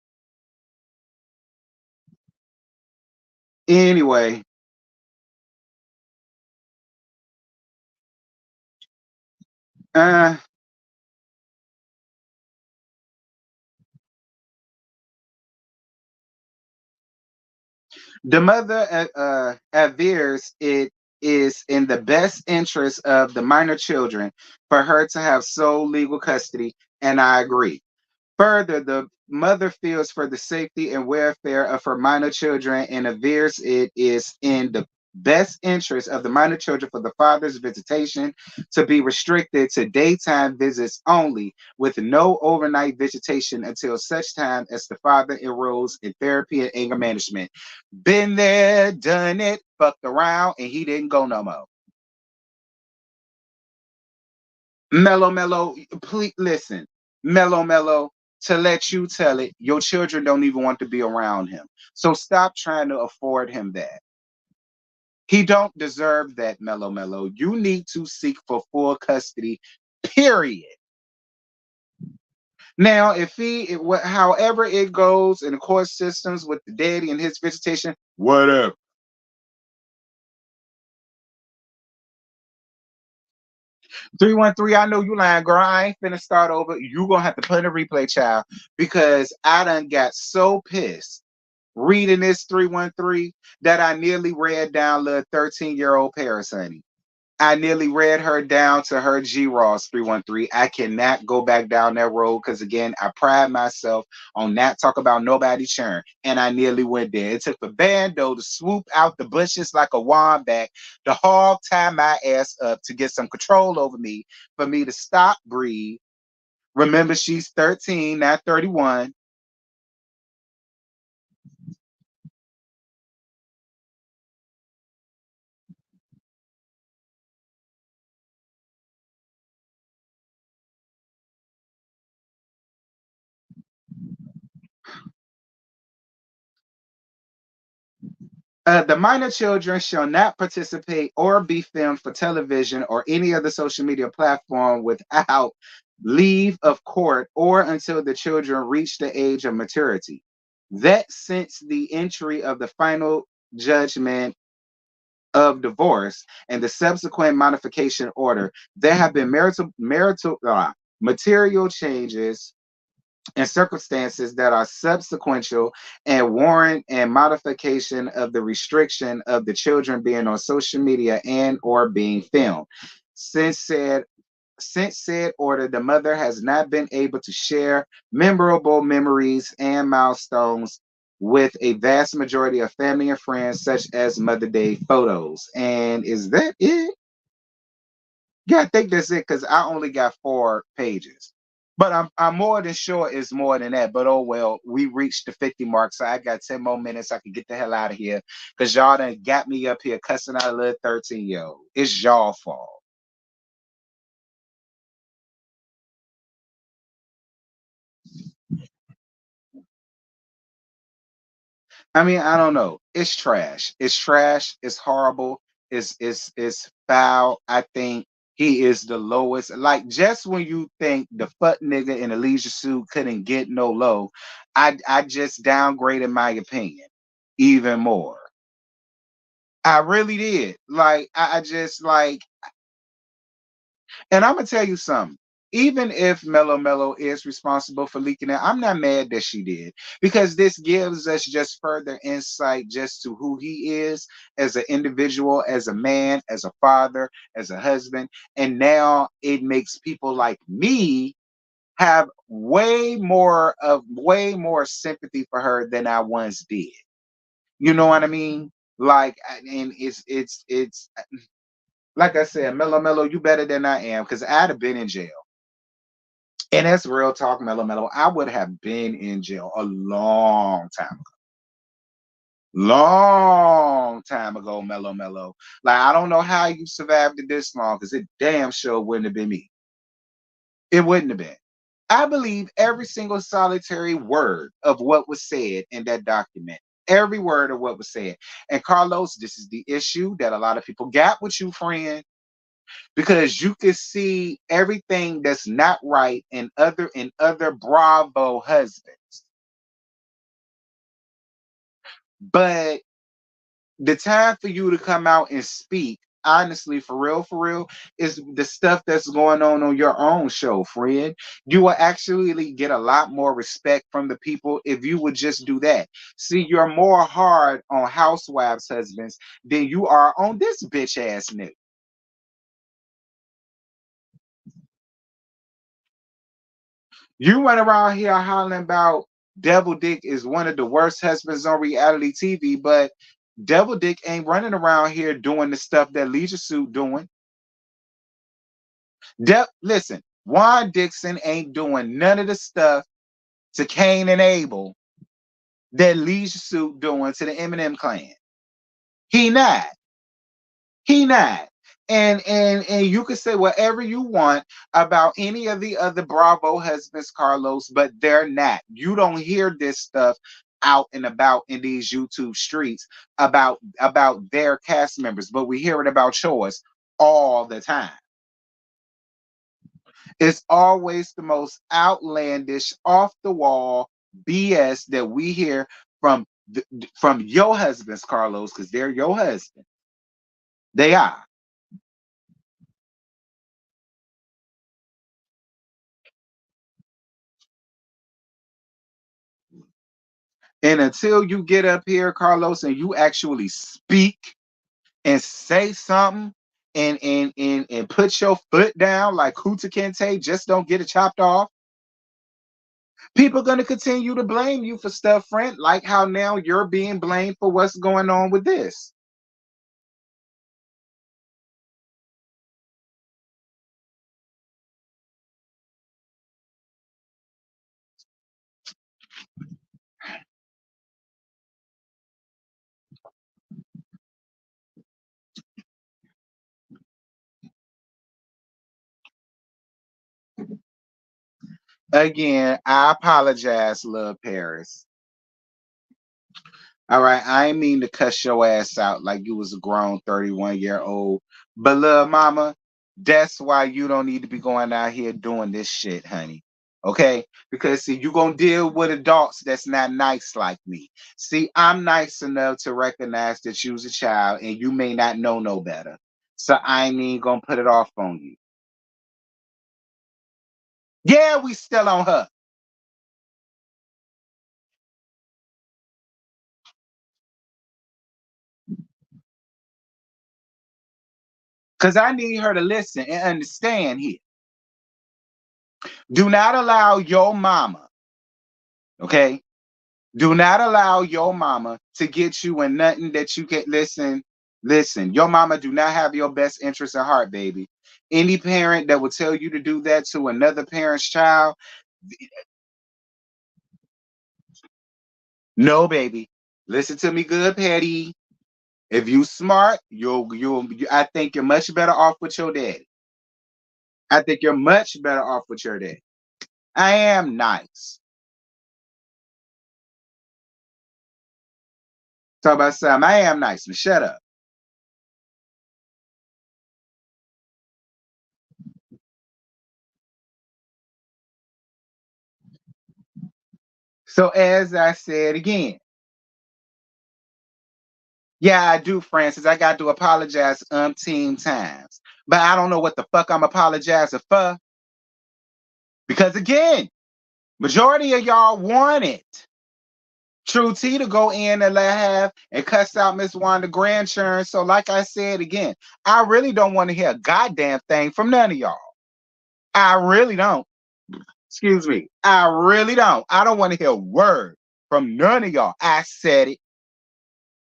Anyway, uh, the mother adveres it is in the best interest of the minor children for her to have sole legal custody, and I agree. Further, the mother feels for the safety and welfare of her minor children and avers it is in the best interest of the minor children for the father's visitation to be restricted to daytime visits only, with no overnight visitation until such time as the father enrolls in therapy and anger management. Been there, done it, fucked around, and he didn't go no more. Mellow, mellow, please listen. Mellow, mellow, to let you tell it, your children don't even want to be around him. So stop trying to afford him that. He don't deserve that, mellow, mellow. You need to seek for full custody, period. Now, if however it goes in the court systems with the daddy and his visitation, whatever. 313, I know you lying, girl. I ain't finna start over. You gonna have to put in a replay, child, because I done got so pissed reading this 313 that I nearly read down little 13-year-old Paris, honey. I nearly read her down to her G Ross 313. I cannot go back down that road because again, I pride myself on not talk about nobody churn. And I nearly went there. It took the bando to swoop out the bushes like a wombat, to hog tie my ass up to get some control over me, for me to stop, breathe. Remember, she's 13, not 31. The minor children shall not participate or be filmed for television or any other social media platform without leave of court or until the children reach the age of maturity. That since the entry of the final judgment of divorce and the subsequent modification order, there have been material changes and circumstances that are subsequential and warrant and modification of the restriction of the children being on social media and or being filmed. Since said since said order, the mother has not been able to share memorable memories and milestones with a vast majority of family and friends, such as Mother Day photos. And is that it? Yeah, I think that's it because I only got 4 pages. But I'm more than sure it's more than that. But oh well, we reached the 50 mark, so I got 10 more minutes. I can get the hell out of here. Cause y'all done got me up here cussing out a little 13-year-old. It's y'all fault. I mean, I don't know. It's trash. It's trash. It's horrible. It's foul. I think he is the lowest. Like just when you think the fuck nigga in a leisure suit couldn't get no low, I just downgraded my opinion even more. I really did. Like I just like, and I'm gonna tell you something. Even if Mello Mello is responsible for leaking it, I'm not mad that she did because this gives us just further insight just to who he is as an individual, as a man, as a father, as a husband, and now it makes people like me have way more sympathy for her than I once did. You know what I mean? Like, and it's like I said, Mello Mello, you better than I am because I'd have been in jail. And that's real talk, Mello Mello. I would have been in jail a long time ago. Long time ago, Mellow Mellow. Like, I don't know how you survived it this long, because it damn sure wouldn't have been me. It wouldn't have been. I believe every single solitary word of what was said in that document. Every word of what was said. And Carlos, this is the issue that a lot of people got with you, friend, because you can see everything that's not right in other Bravo husbands. But the time for you to come out and speak, honestly, for real, is the stuff that's going on your own show, friend. You will actually get a lot more respect from the people if you would just do that. See, you're more hard on housewives' husbands than you are on this bitch ass nigga. You run around here hollering about Devil Dick is one of the worst husbands on reality TV, but Devil Dick ain't running around here doing the stuff that Leisure Suit doing. Listen, Juan Dixon ain't doing none of the stuff to Cain and Abel that Leisure Suit doing to the Eminem clan. He not. He not. And you can say whatever you want about any of the other Bravo husbands, Carlos, but they're not. You don't hear this stuff out and about in these YouTube streets about their cast members, but we hear it about yours all the time. It's always the most outlandish, off the wall BS that we hear from your husbands, Carlos, because they're your husband. They are. And until you get up here, Carlos, and you actually speak and say something and put your foot down like Kuta Kente, just don't get it chopped off. People are going to continue to blame you for stuff, friend, like how now you're being blamed for what's going on with this. Again, I apologize, Lil Paris. All right, I ain't mean to cuss your ass out like you was a grown 31-year-old. But little mama, that's why you don't need to be going out here doing this shit, honey. Okay? Because see, you gonna deal with adults that's not nice like me. See, I'm nice enough to recognize that you's a child and you may not know no better. So I ain't even gonna put it off on you. Yeah, we still on her. Because I need her to listen and understand here. Do not allow your mama, okay? Do not allow your mama to get you in nothing that you can listen. Your mama do not have your best interest at heart, baby. Any parent that will tell you to do that to another parent's child, no, baby. Listen to me good, Patty. If you smart, I think you're much better off with your daddy. I think you're much better off with your daddy. I am nice. Talk about Sam. I am nice. Now shut up. So as I said again, yeah, I do, Francis. I got to apologize umpteen times. But I don't know what the fuck I'm apologizing for. Because again, majority of y'all wanted True T to go in and let have and cuss out Miss Wanda Grandchurn. So like I said again, I really don't want to hear a goddamn thing from none of y'all. I really don't. Excuse me. I really don't. I don't want to hear a word from none of y'all. I said it.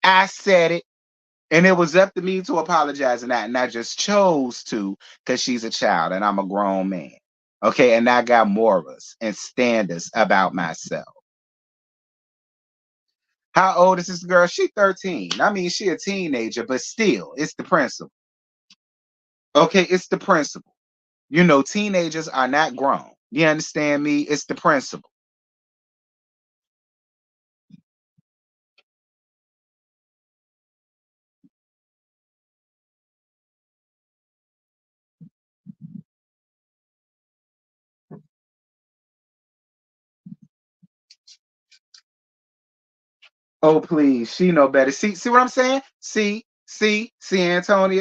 I said it. And it was up to me to apologize and that. And I just chose to because she's a child and I'm a grown man. Okay. And I got morals and standards about myself. How old is this girl? She 13. I mean, she a teenager, but still, it's the principle. Okay, it's the principle. You know, teenagers are not grown. You understand me? It's the principle. Oh, please. She know better. See what I'm saying? See, Antonia.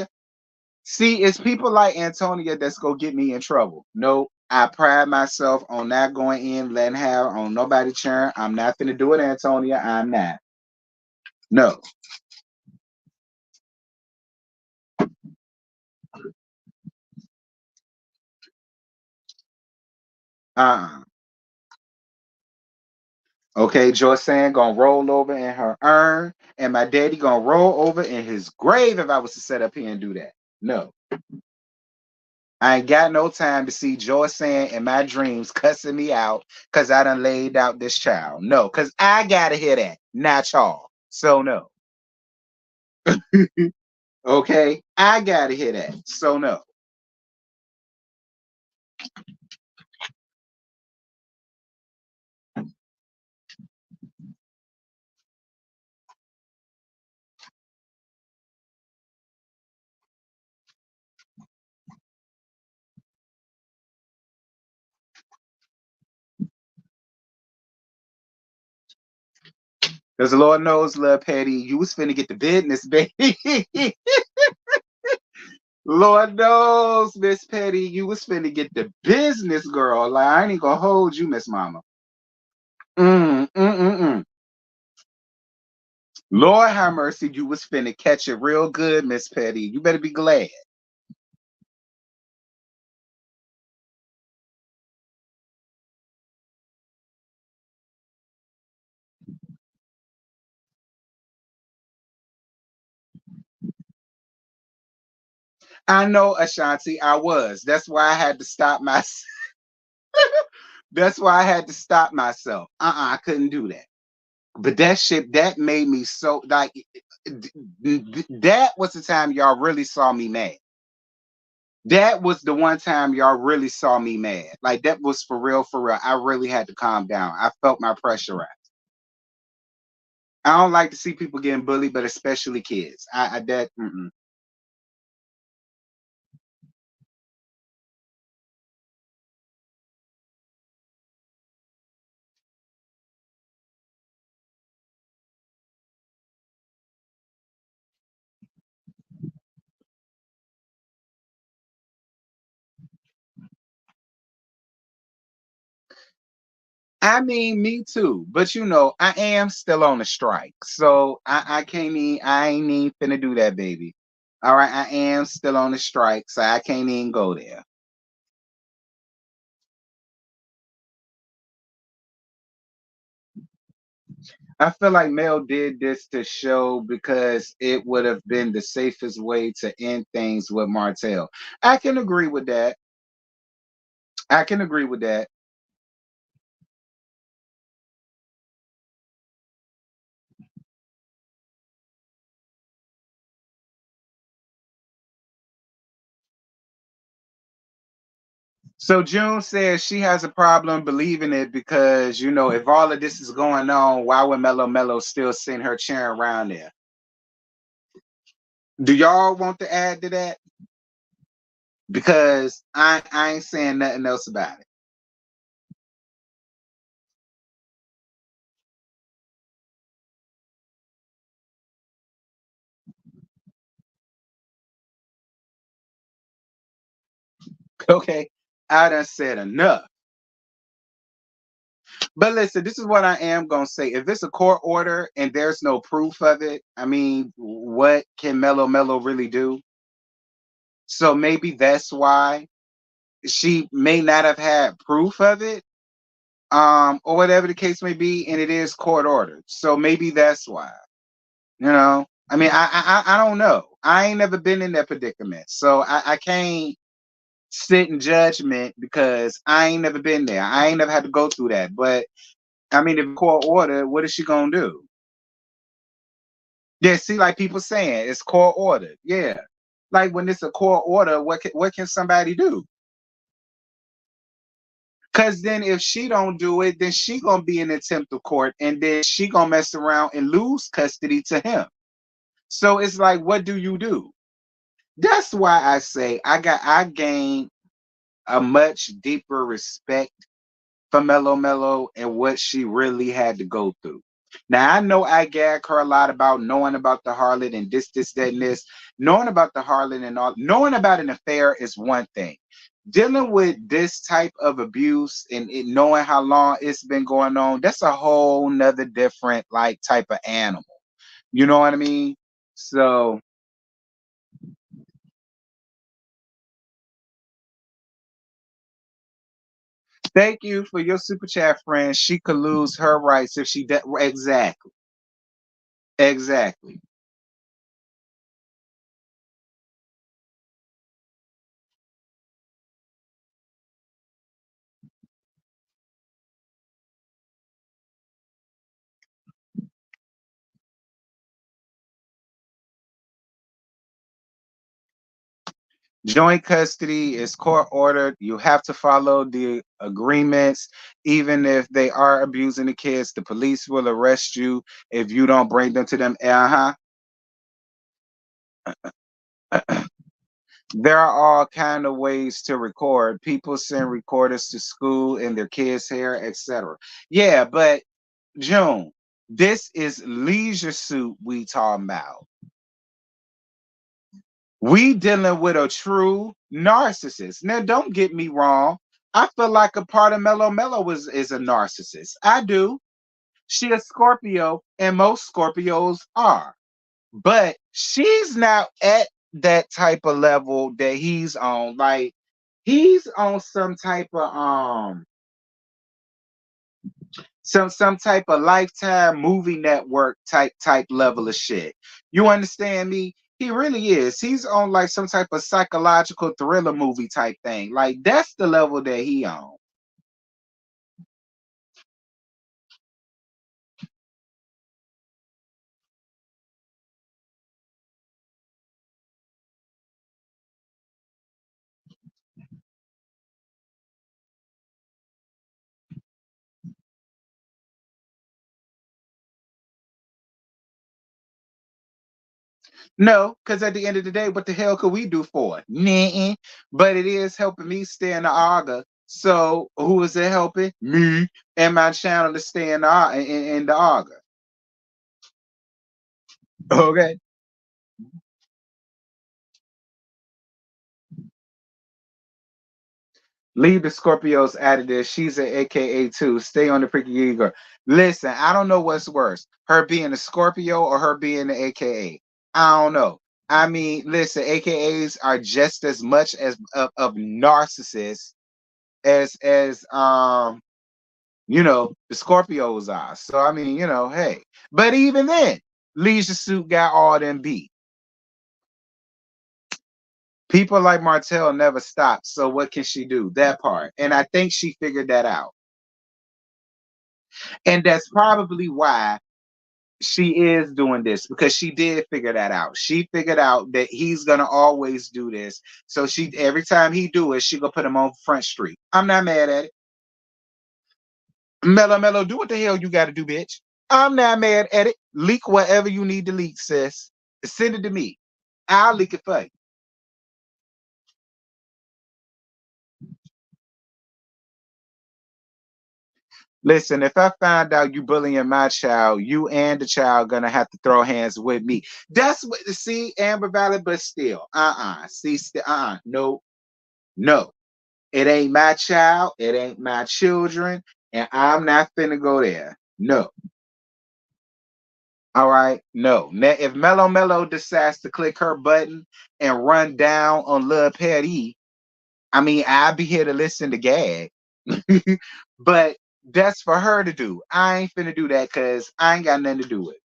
See, it's people like Antonia that's gonna get me in trouble. No, I pride myself on not going in, letting have on nobody churn. I'm not gonna do it, Antonia. I'm not. No. Uh-uh. Okay, Joycean gonna roll over in her urn, and my daddy gonna roll over in his grave if I was to sit up here and do that. No. I ain't got no time to see Joycean in my dreams cussing me out because I done laid out this child. No, because I gotta hear that, not y'all. So no. Okay, I gotta hear that. So no. Because the Lord knows, love Petty, you was finna get the business, baby. Lord knows, Miss Petty, you was finna get the business, girl. Like, I ain't gonna hold you, Miss Mama. Mm, mm, mm, mm. Lord have mercy, you was finna catch it real good, Miss Petty. You better be glad. I know, Ashanti, I was. That's why I had to stop myself. That's why I had to stop myself. I couldn't do that. But that shit, that made me so like that was the time y'all really saw me mad. That was the one time y'all really saw me mad. Like that was for real, for real. I really had to calm down. I felt my pressure rise. I don't like to see people getting bullied, but especially kids. I that mm-mm. I mean, me too. But you know, I am still on a strike. So I can't even I ain't even finna do that, baby. All right, I am still on the strike, so I can't even go there. I feel like Mel did this to show because it would have been the safest way to end things with Martell. I can agree with that. I can agree with that. So June says she has a problem believing it because you know if all of this is going on, why would Mello Mello still send her cheering around there? Do y'all want to add to that? Because I ain't saying nothing else about it. Okay, I done said enough. But listen, this is what I am gonna say. If it's a court order and there's no proof of it, I mean, what can Mello Mello really do? So maybe that's why she may not have had proof of it, or whatever the case may be, and it is court ordered. So maybe that's why. You know, I mean, I don't know. I ain't never been in that predicament, so I can't sit in judgment because I ain't never been there. I ain't never had to go through that. But I mean, if court order, what is she gonna do? Yeah, see, like people saying, it's court ordered. Yeah, like when it's a court order, what can somebody do? Because then if she don't do it, then she gonna be in contempt of court, and then she gonna mess around and lose custody to him. So it's like, what do you do? That's why I say I gained a much deeper respect for Mellow Mellow and what she really had to go through. Now I know I gag her a lot about knowing about the harlot and this, that, and this. Knowing about the harlot and all, knowing about an affair is one thing. Dealing with this type of abuse and knowing how long it's been going on, that's a whole nother different like type of animal. You know what I mean? So thank you for your super chat, friend. She could lose her rights if she exactly, exactly. Joint custody is court ordered. You have to follow the agreements. Even if they are abusing the kids, the police will arrest you if you don't bring them to them. There are all kind of ways to record. People send recorders to school in their kids' hair, etc. Yeah, but June, this is leisure suit we talking about. We dealing with a true narcissist. Now, don't get me wrong. I feel like a part of Mellow Mellow is a narcissist. I do. She a Scorpio, and most Scorpios are. But she's not at that type of level that he's on. Like he's on some type of some type of Lifetime movie network type level of shit. You understand me? He really is. He's on like some type of psychological thriller movie type thing. Like that's the level that he on. No, because at the end of the day, what the hell could we do for it? Nah. But it is helping me stay in the Arga. So who is it helping? Me and my channel to stay in in the Arga. Okay. Leave the Scorpios out of this. She's an AKA too. Stay on the freaking ego. Listen, I don't know what's worse, her being a Scorpio or her being an AKA. I don't know. I mean, listen, AKAs are just as much as of narcissists as the Scorpios are. So I mean, hey. But even then, Leisure Suit got all them beat. People like Martell never stop. So what can she do? That part. And I think she figured that out. And that's probably why she is doing this because she did figure that out. She figured out that he's gonna always do this. So she every time he do it, she gonna put him on Front Street. I'm not mad at it. Mellow Mellow, do what the hell you gotta do, bitch. I'm not mad at it. Leak whatever you need to leak, sis. Send it to me. I'll leak it for you. Listen, if I find out you bullying my child, you and the child gonna have to throw hands with me. That's what see, Amber Valley, but still, See, no, no. It ain't my child, it ain't my children, and I'm not finna go there. No. All right, no. Now, if Mellow Mellow decides to click her button and run down on Lil Petty, I mean, I'll be here to listen to gag. But that's for her to do. I ain't finna do that because I ain't got nothing to do with it.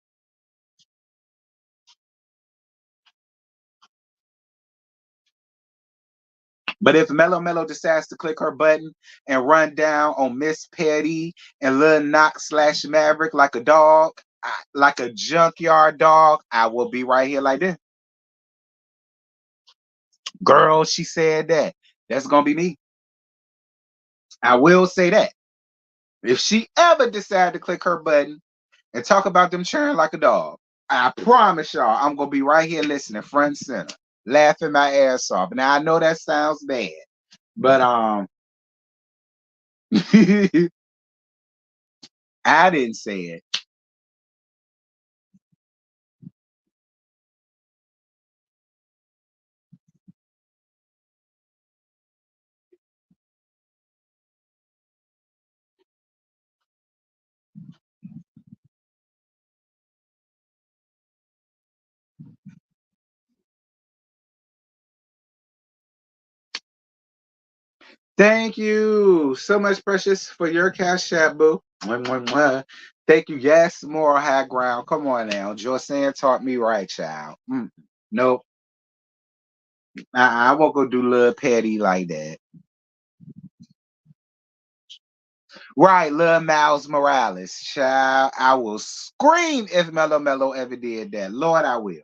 But if Mellow Mellow decides to click her button and run down on Miss Petty and Lil Knox / Maverick like a dog, like a junkyard dog, I will be right here like this. Girl, she said that. That's gonna be me. I will say that. If she ever decide to click her button and talk about them churn like a dog, I promise y'all, I'm gonna be right here listening, front and center, laughing my ass off. Now I know that sounds bad, but I didn't say it. Thank you so much, Precious, for your cash app, boo. Mwah, mwah, mwah. Thank you. Yes, more high ground. Come on now. Joanne taught me right, child. Nope. I won't go do little petty like that. Right, little Miles Morales, child. I will scream if Mello Mello ever did that. Lord, I will.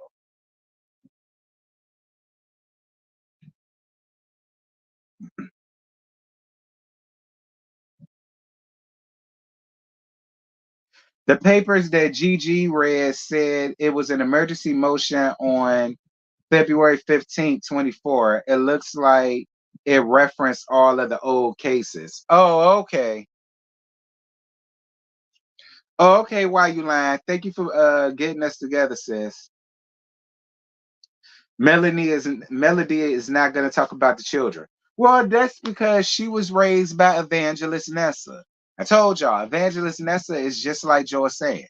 The papers that Gigi read said it was an emergency motion on February 15th, 24. It looks like it referenced all of the old cases. Oh, okay. Oh, okay, why you lying? Thank you for getting us together, sis. Melody is not gonna talk about the children. Well, that's because she was raised by Evangelist Nessa. I told y'all, Evangelist Nessa is just like Joe saying.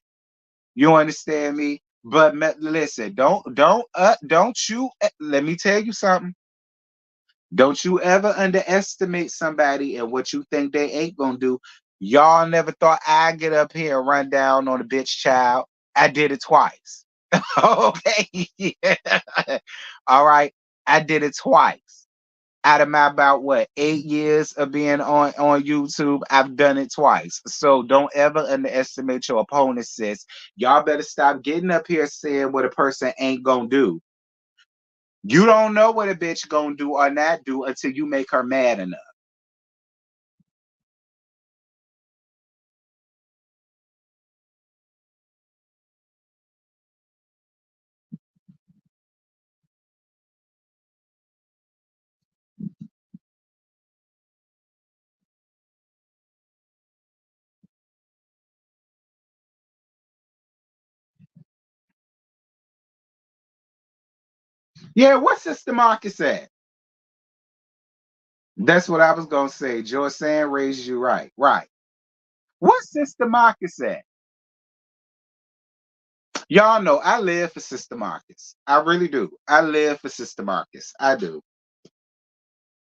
You understand me? But listen, don't you let me tell you something. Don't you ever underestimate somebody and what you think they ain't gonna do. Y'all never thought I'd get up here and run down on a bitch child. I did it twice. Okay. All right. I did it twice. Out of my about what 8 years of being on YouTube, I've done it twice. So don't ever underestimate your opponent, sis. Y'all better stop getting up here saying what a person ain't gonna do. You don't know what a bitch gonna do or not do until you make her mad enough. Yeah, what's Sister Marcus at? That's what I was gonna say. George Sand raised you right. Right. What's Sister Marcus at? Y'all know I live for Sister Marcus. I really do. I live for Sister Marcus. I do.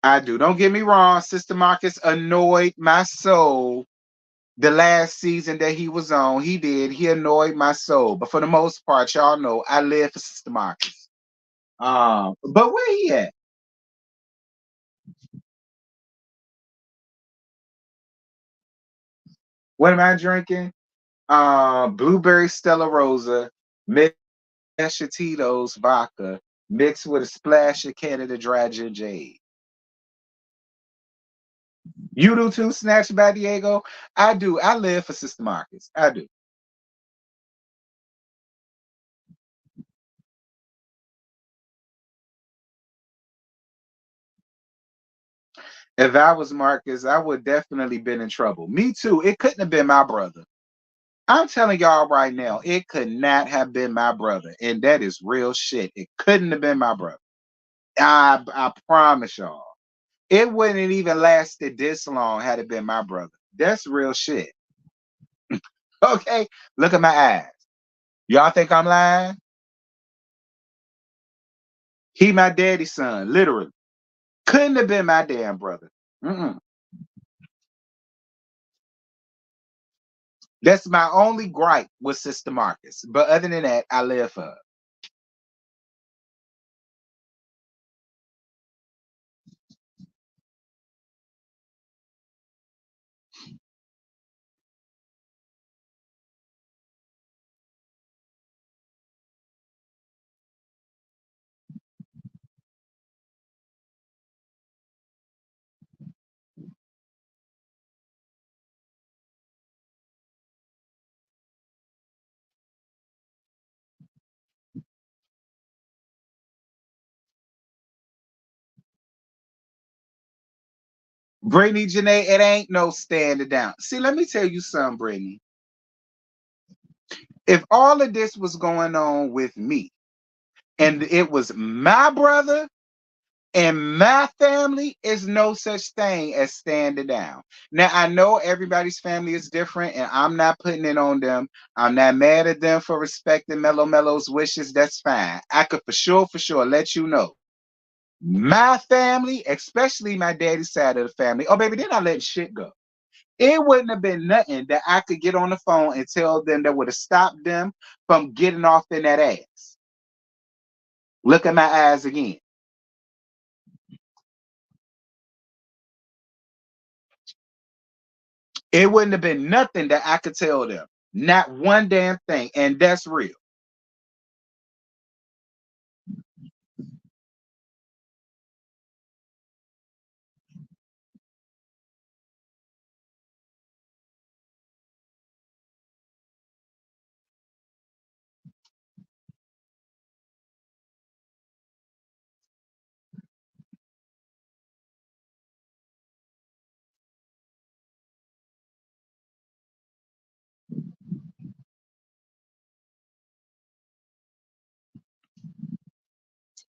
I do. Don't get me wrong. Sister Marcus annoyed my soul the last season that he was on. He did. He annoyed my soul. But for the most part, y'all know I live for Sister Marcus. But where he at? What am I drinking? Blueberry Stella Rosa, mixed with Tito's vodka, mixed with a splash of Canada Dry Ginger Ale. You do too, Snatch by Diego? I do. I live for Sister Marcus. I do. If I was Marcus, I would definitely been in trouble. Me too. It couldn't have been my brother. I'm telling y'all right now, it could not have been my brother. And that is real shit. It couldn't have been my brother. I promise y'all. It wouldn't even lasted this long had it been my brother. That's real shit. Okay? Look at my eyes. Y'all think I'm lying? He my daddy's son, literally. Couldn't have been my damn brother. Mm-mm. That's my only gripe with Sister Marcus. But other than that, I live for her. Brittany Janae, it ain't no standing down. See, let me tell you something, Brittany. If all of this was going on with me and it was my brother and my family, is no such thing as standing down. Now, I know everybody's family is different and I'm not putting it on them. I'm not mad at them for respecting Mellow Mellow's wishes. That's fine. I could for sure let you know. My family, especially my daddy's side of the family, oh, baby, they're not letting shit go. It wouldn't have been nothing that I could get on the phone and tell them that would have stopped them from getting off in that ass. Look at my eyes again. It wouldn't have been nothing that I could tell them. Not one damn thing. And that's real.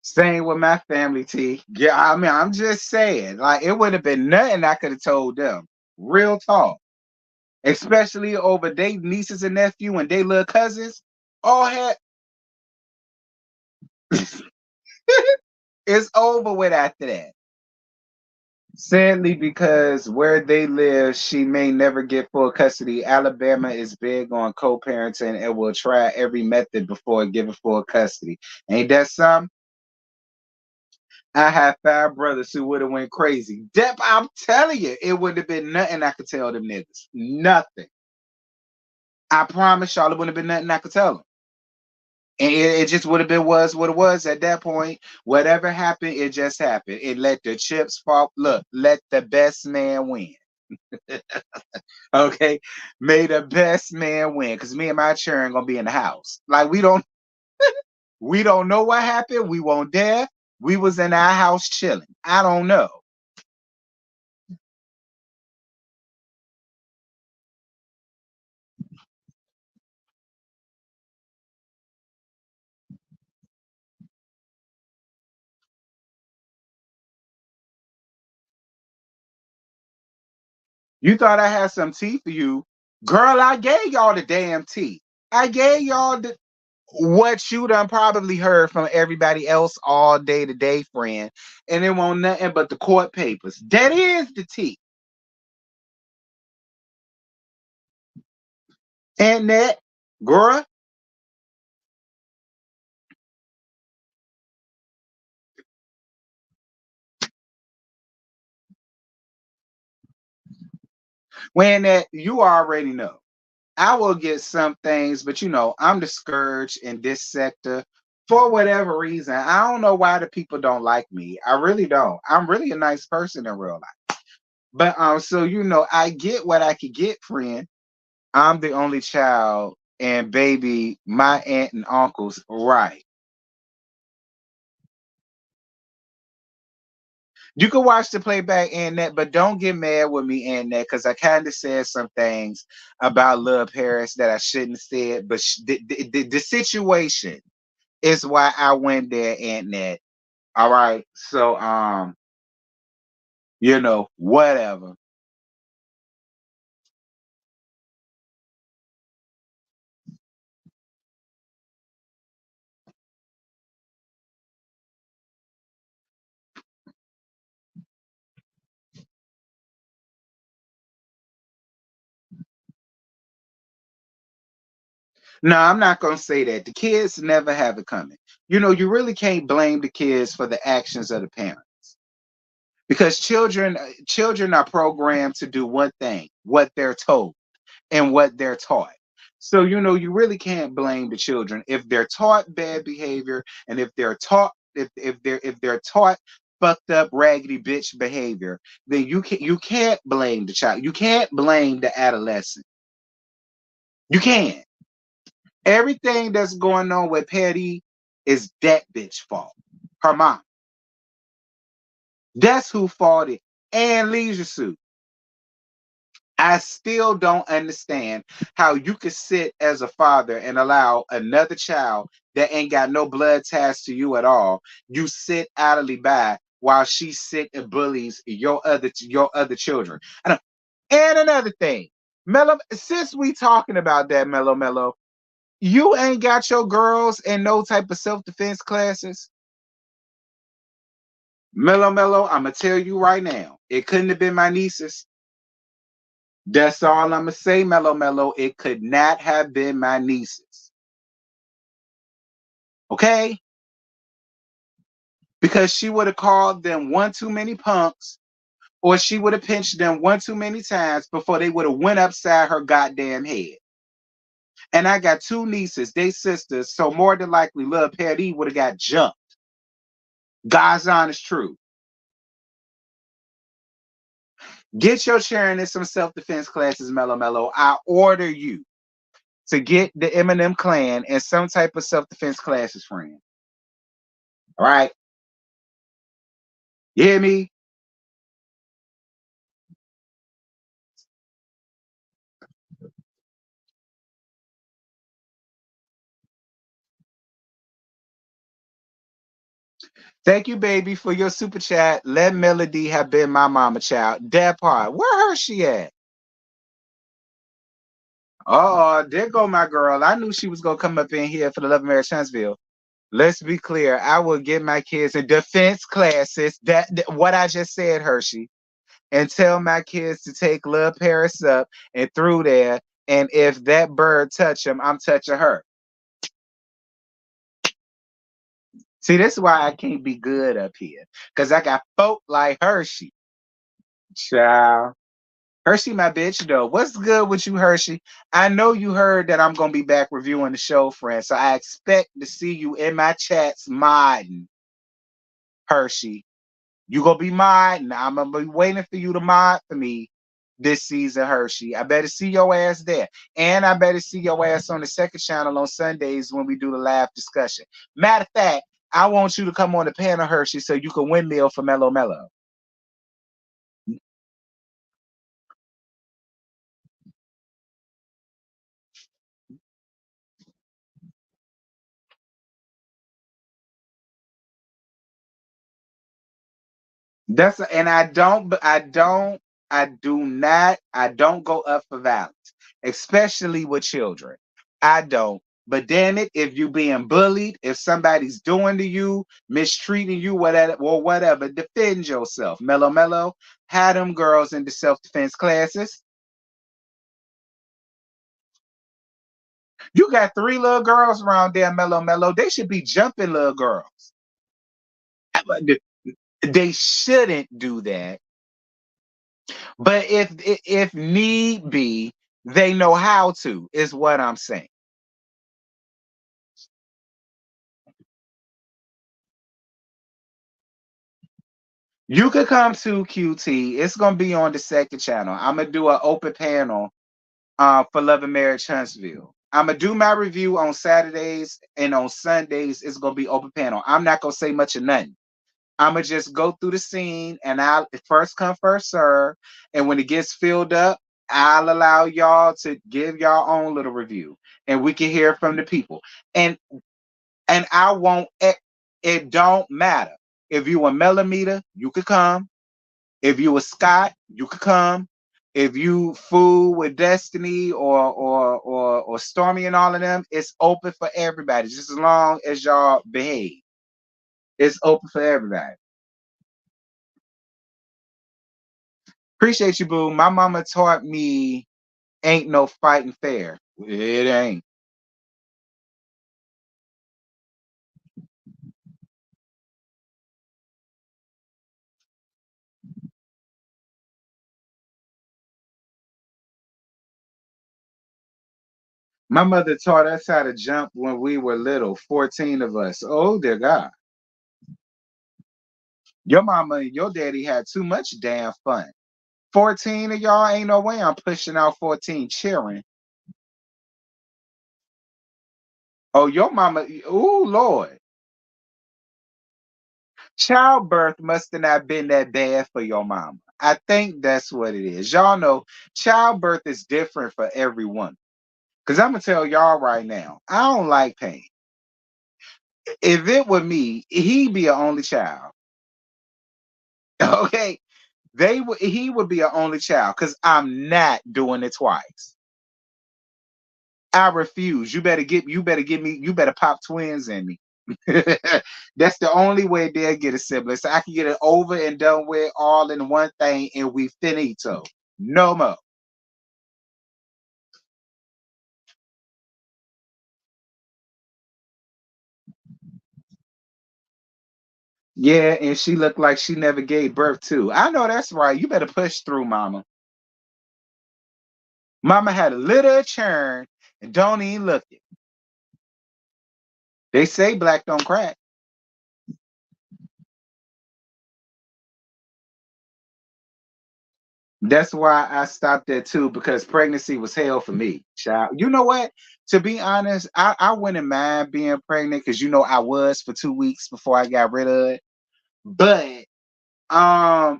Same with my family, T. Yeah, I mean, I'm just saying, like, it would have been nothing I could have told them. Real talk. Especially over their nieces and nephew and their little cousins. All had it's over with after that. Sadly, because where they live, she may never get full custody. Alabama is big on co-parenting and will try every method before giving full custody. Ain't that something? I had 5 brothers who would have went crazy. Dep, I'm telling you, it would have been nothing I could tell them niggas. Nothing. I promise y'all, it wouldn't have been nothing I could tell them. And it just would have been was what it was at that point. Whatever happened, it just happened. It let the chips fall. Look, let the best man win. Okay, may the best man win. Cause me and my children gonna be in the house. Like we don't know what happened. We won't dare. We was in our house chilling. I don't know. You thought I had some tea for you, girl? I gave y'all the damn tea. I gave y'all what you done probably heard from everybody else all day today, friend. And it won't nothing but the court papers. That is the tea. And that, girl, when that you already know. I will get some things, but I'm discouraged in this sector for whatever reason. I don't know why the people don't like me. I really don't. I'm really a nice person in real life. But so I get what I could get, friend. I'm the only child, and baby, my aunt and uncles, right. You can watch the playback and that, but don't get mad with me and that because I kind of said some things about Lil Paris that I shouldn't have said. But the situation is why I went there and that. All right. So whatever. No, I'm not gonna say that. The kids never have it coming. You really can't blame the kids for the actions of the parents because children are programmed to do one thing, what they're told and what they're taught. So you really can't blame the children if they're taught bad behavior and if they're taught fucked up raggedy bitch behavior, then you can't blame the child. You can't blame the adolescent. You can't. Everything that's going on with Patty is that bitch fault. Her mom. That's who fault it. and leisure suit. I still don't understand how you could sit as a father and allow another child that ain't got no blood ties to you at all. You sit idly by while she sit and bullies your other children. And another thing, Mellow, since we talking about that, Mellow, you ain't got your girls in no type of self-defense classes. Mellow, I'm gonna tell you right now, it couldn't have been my nieces. That's all I'm gonna say, Mellow. It could not have been my nieces. Okay? Because she would have called them one too many punks, or she would have pinched them one too many times before they would have went upside her goddamn head. And I got two nieces, they sisters, so more than likely Lil Patty would have got jumped. God's honest truth. Get your sharing in some self-defense classes, Mellow. I order you to get the Eminem clan in some type of self-defense classes, friend. All right? You hear me? Thank you, baby, for your super chat. Let Melody have been my mama child. That part. Where her she at? Oh, there go my girl. I knew she was gonna come up in here for the Love of Marriage Huntsville. Let's be clear. I will get my kids in defense classes. That what I just said, Hershey, and tell my kids to take Lil Paris up and through there. And if that bird touch him, I'm touching her. See, this is why I can't be good up here, cause I got folk like Hershey. Child. Hershey, my bitch, though. What's good with you, Hershey? I know you heard that I'm gonna be back reviewing the show, friend. So I expect to see you in my chats modding, Hershey. You gonna be modding. I'm gonna be waiting for you to mod for me this season, Hershey. I better see your ass there. And I better see your ass on the second channel on Sundays when we do the live discussion. Matter of fact, I want you to come on the panel, Hershey, so you can windmill for Mellow. That's and I don't go up for violence, especially with children. I don't. But damn it, if you being bullied, if somebody's doing to you, mistreating you, whatever, defend yourself. Mellow, had them girls into self-defense classes. You got three little girls around there, Mellow. They should be jumping little girls. They shouldn't do that. But if need be, they know how to, is what I'm saying. You could come to QT. It's gonna be on the second channel. I'm gonna do an open panel for Love and Marriage Huntsville. I'm gonna do my review on Saturdays and on Sundays. It's gonna be open panel. I'm not gonna say much of nothing. I'm gonna just go through the scene and I'll first come, first serve. And when it gets filled up, I'll allow y'all to give y'all own little review and we can hear from the people. And I won't. It don't matter if you a millimeter, you could come. If you a Scott, you could come. If you fool with Destiny or Stormy and all of them, it's open for everybody. Just as long as y'all behave, it's open for everybody. Appreciate you, boo. My mama taught me ain't no fighting fair. It ain't. My mother taught us how to jump when we were little, 14 of us. Oh, dear God. Your mama and your daddy had too much damn fun. 14 of y'all, ain't no way I'm pushing out 14 cheering. Oh, your mama, oh, Lord. Childbirth must have not been that bad for your mama. I think that's what it is. Y'all know childbirth is different for everyone. Because I'm gonna tell y'all right now, I don't like pain. If it were me, he'd be an only child. Okay. He would be an only child because I'm not doing it twice. I refuse. You better pop twins in me. That's the only way they'll get a sibling. So I can get it over and done with all in one thing and we finito. No more. Yeah, and she looked like she never gave birth to. I know that's right. You better push through, mama. Mama had a little churn and don't even look it. They say black don't crack. That's why I stopped there too, because pregnancy was hell for me, child. You know what? To be honest, I wouldn't mind being pregnant because I was for 2 weeks before I got rid of it. But the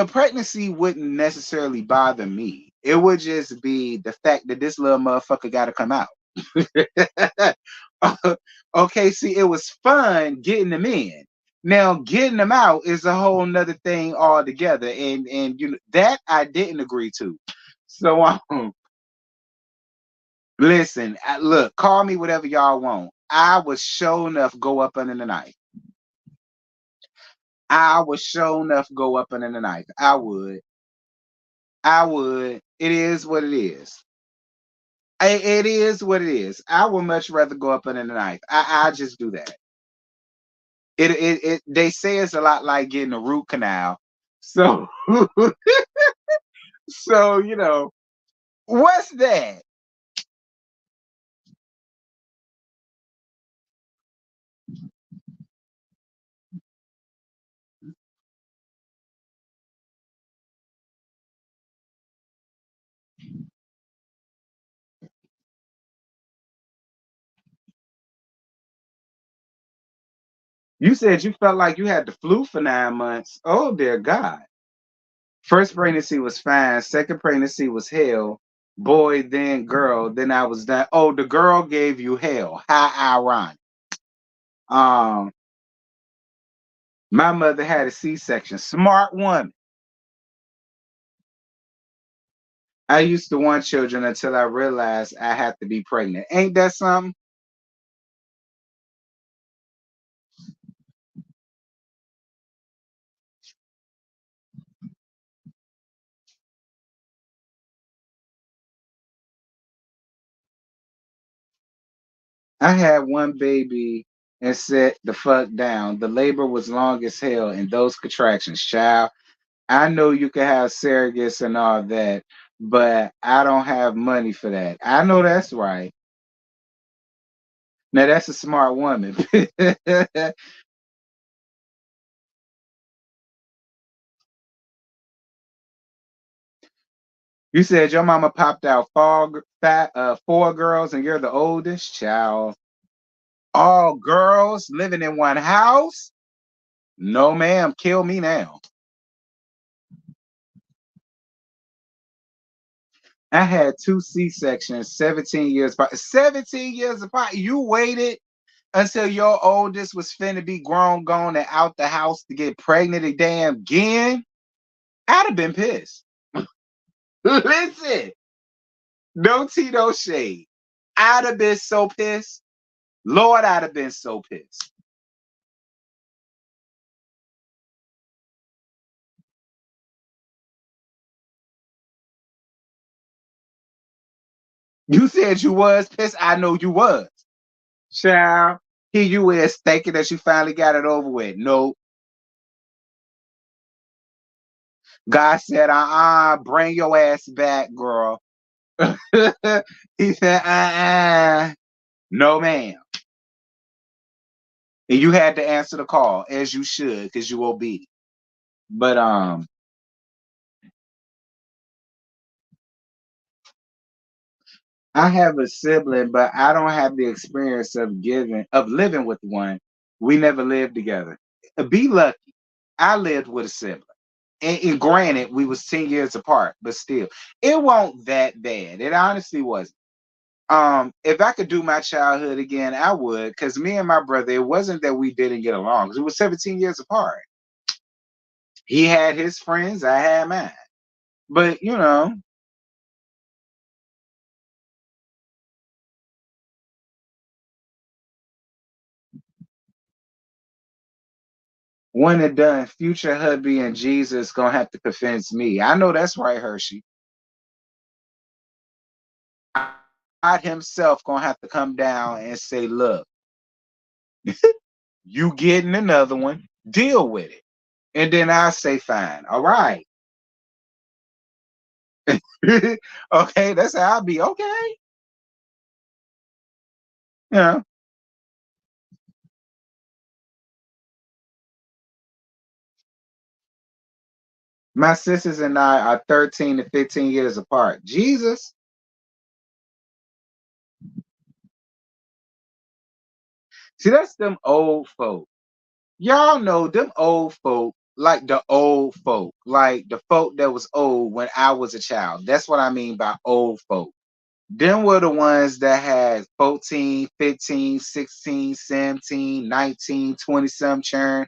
pregnancy wouldn't necessarily bother me. It would just be the fact that this little motherfucker got to come out. Okay, see, it was fun getting them in. Now, getting them out is a whole nother thing altogether, and that I didn't agree to. So, listen, look, call me whatever y'all want. I was sure enough go up under the knife. I would sure enough go up under the knife. I would. I would. It is what it is. It is what it is. I would much rather go up under the knife. I just do that. They say it's a lot like getting a root canal. So so what's that? You said you felt like you had the flu for 9 months. Oh dear God. First pregnancy was fine. Second pregnancy was hell. Boy, then girl. Then I was done. Oh, the girl gave you hell. How ironic. Um, my mother had a C-section. Smart woman. I used to want children until I realized I had to be pregnant. Ain't that something? I had one baby and sit the fuck down. The labor was long as hell and those contractions, child. I know you can have surrogates and all that, but I don't have money for that. I know that's right. Now that's a smart woman. You said your mama popped out four girls and you're the oldest child. All girls living in one house? No, ma'am. Kill me now. I had two C-sections, 17 years apart. 17 years apart. You waited until your oldest was finna be grown, gone, and out the house to get pregnant again. I'd have been pissed. Listen, no tea, no shade. I'd have been so pissed. Lord, I'd have been so pissed. You said you was pissed. I know you was. Child, here you is thinking that you finally got it over with. No, God said, bring your ass back, girl. He said, no, ma'am. And you had to answer the call as you should, because you obedient. But I have a sibling, but I don't have the experience of living with one. We never lived together. Be lucky. I lived with a sibling. and granted, we was 10 years apart, but still, it wasn't that bad. It honestly wasn't. If I could do my childhood again, I would, because me and my brother, it wasn't that we didn't get along, 'cause we were 17 years apart. He had his friends, I had mine. But when it done, future hubby and Jesus gonna have to convince me. I know that's right, Hershey. God himself gonna have to come down and say, look, you getting another one, deal with it. And then I say, fine, all right. Okay, that's how I'll be. Okay. Yeah. My sisters and I are 13 to 15 years apart. Jesus. See, that's them old folk. Y'all know them old folk, like the old folk, like the folk that was old when I was a child. That's what I mean by old folk. Them were the ones that had 14, 15, 16, 17, 19, 20 some churn.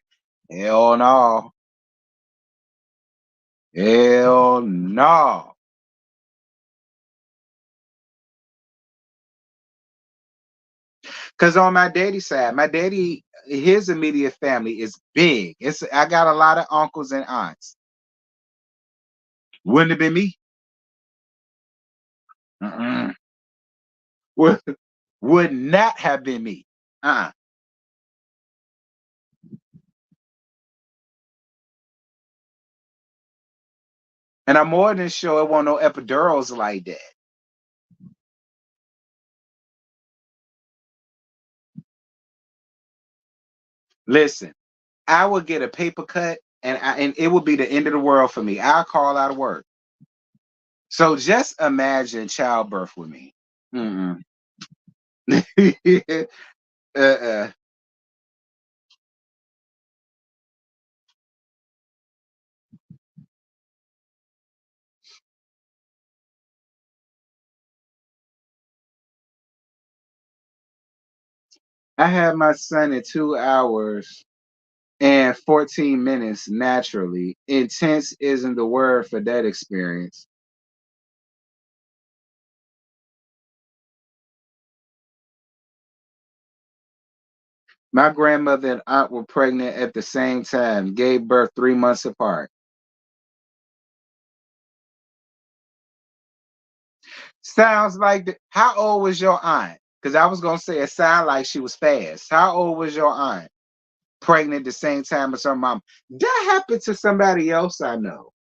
Hell no. Hell no. Because on my daddy's side, my daddy, his immediate family is big. I got a lot of uncles and aunts. Wouldn't have been me. Mm-mm. Would, would not have been me. Uh-uh. And I'm more than sure it won't no epidurals like that. Listen, I would get a paper cut and it would be the end of the world for me. I'll call out of work. So just imagine childbirth with me. Mm-mm. uh-uh. I had my son in 2 hours and 14 minutes naturally. Intense isn't the word for that experience. My grandmother and aunt were pregnant at the same time, gave birth 3 months apart. Sounds like how old was your aunt? Because I was gonna say it sounded like she was fast. How old was your aunt? Pregnant at the same time as her mom. That happened to somebody else I know.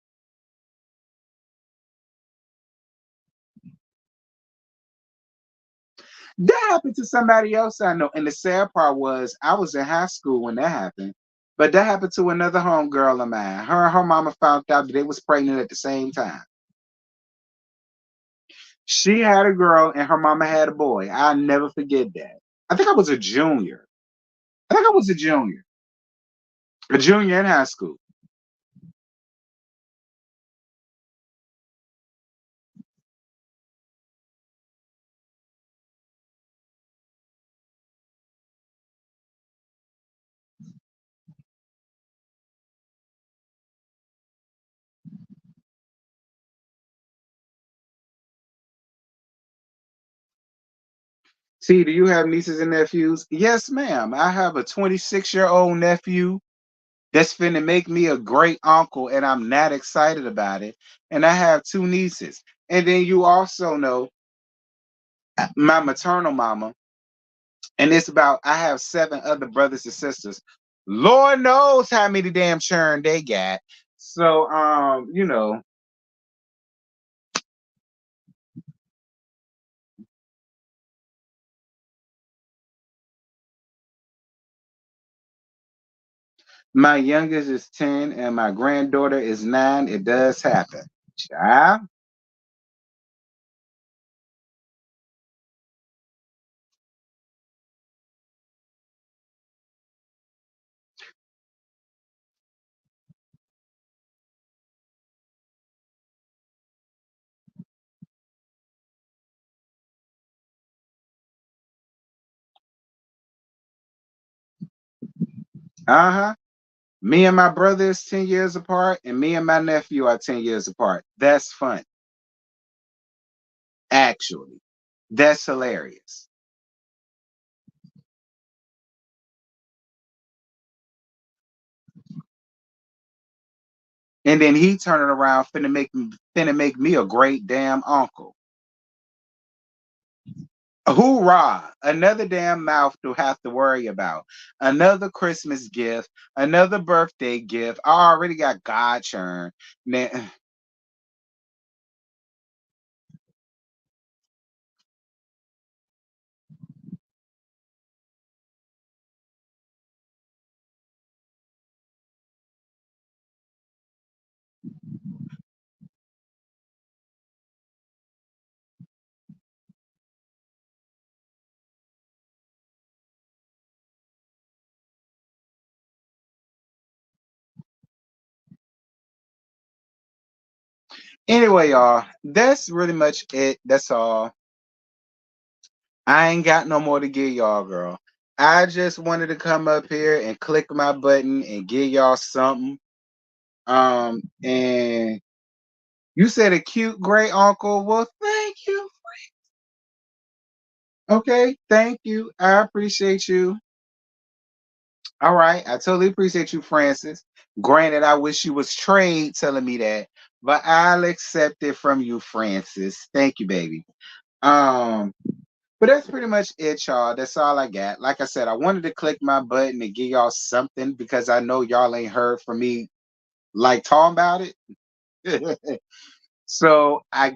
That happened to somebody else I know. And the sad part was I was in high school when that happened. But that happened to another homegirl of mine. Her and her mama found out that they was pregnant at the same time. She had a girl and her mama had a boy. I'll never forget that. I think I was a junior. I think I was a junior in high school. See, do you have nieces and nephews? Yes, ma'am. I have a 26-year-old nephew that's finna make me a great uncle, and I'm not excited about it. And I have two nieces. And then you also know my maternal mama, and it's about I have seven other brothers and sisters. Lord knows how many damn churn they got. So my youngest is 10 and my granddaughter is 9. It does happen. Child. Uh-huh. Me and my brother is 10 years apart, and me and my nephew are 10 years apart. That's fun. Actually. That's hilarious. And then he turning around finna make me a great damn uncle. Hoorah! Another damn mouth to have to worry about. Another Christmas gift, another birthday gift. I already got God churn. Anyway, y'all, that's really much it. That's all. I ain't got no more to give y'all, girl. I just wanted to come up here and click my button and give y'all something. And you said a cute great uncle. Well, thank you. Okay, thank you. I appreciate you. All right, I totally appreciate you, Francis. Granted, I wish you was trade telling me that, but I'll accept it from you, Francis. Thank you, baby. Um, but that's pretty much it, y'all. That's all I got. Like I said, I wanted to click my button and give y'all something because I know y'all ain't heard from me like talking about it. So I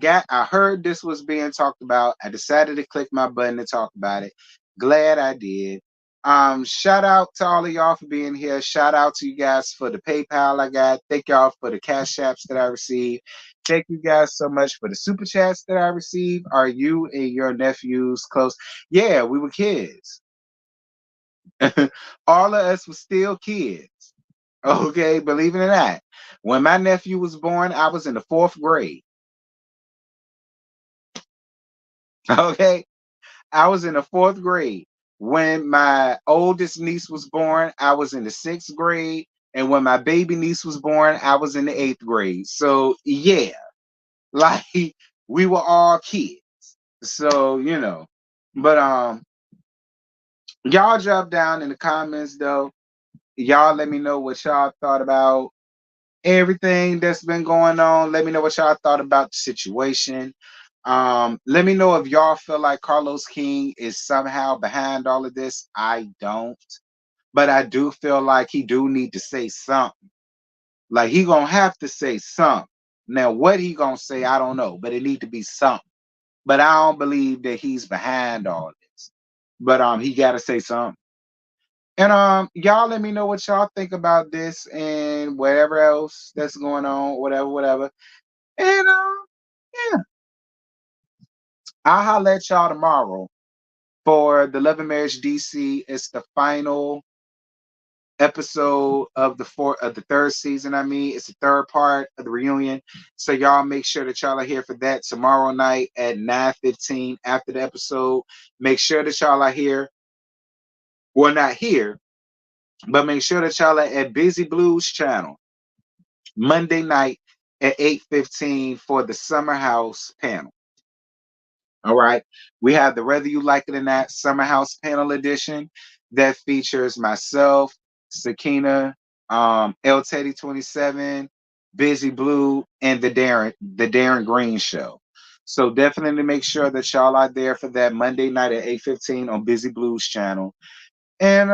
heard this was being talked about. I decided to click my button to talk about it. Glad I did. Shout out to all of y'all for being here. Shout out to you guys for the PayPal I got. Thank y'all for the cash apps that I received. Thank you guys so much for the super chats that I received. Are you and your nephews close? Yeah, we were kids. All of us were still kids. Okay, believe it or not. When my nephew was born, I was in the fourth grade. Okay. I was in the fourth grade. When my oldest niece was born, I was in the sixth grade. And when my baby niece was born, I was in the eighth grade. So yeah, like we were all kids. So, But y'all drop down in the comments though. Y'all let me know what y'all thought about everything that's been going on. Let me know what y'all thought about the situation. Let me know if y'all feel like Carlos King is somehow behind all of this. I don't, but I do feel like he do need to say something. Like he gonna have to say something. Now, what he gonna say, I don't know, but it need to be something. But I don't believe that he's behind all this. But he gotta say something. And y'all let me know what y'all think about this and whatever else that's going on, whatever. And yeah, I'll holler at y'all tomorrow for the Love and Marriage DC. It's the final episode of the third season. I mean, it's the third part of the reunion. So y'all make sure that y'all are here for that tomorrow night at 9:15 after the episode. Make sure that y'all are here. Well, not here, but make sure that y'all are at Busy Blues channel Monday night at 8:15 for the Summer House panel. All right. We have the Whether You Like It or Not Summer House Panel Edition that features myself, Sakina, L Teddy 27, Busy Blue, and the Darren Green Show. So definitely make sure that y'all are there for that Monday night at 8:15 on Busy Blues channel. And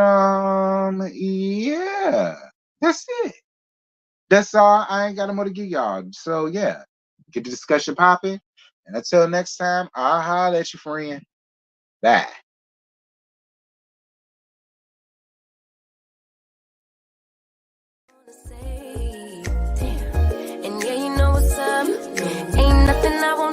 yeah, that's it. That's all. I ain't got no more to give y'all. So yeah, get the discussion popping. And until next time, I'll holler at you, friend. Bye. Say, damn. And yeah, you know what's up. Ain't nothing I won't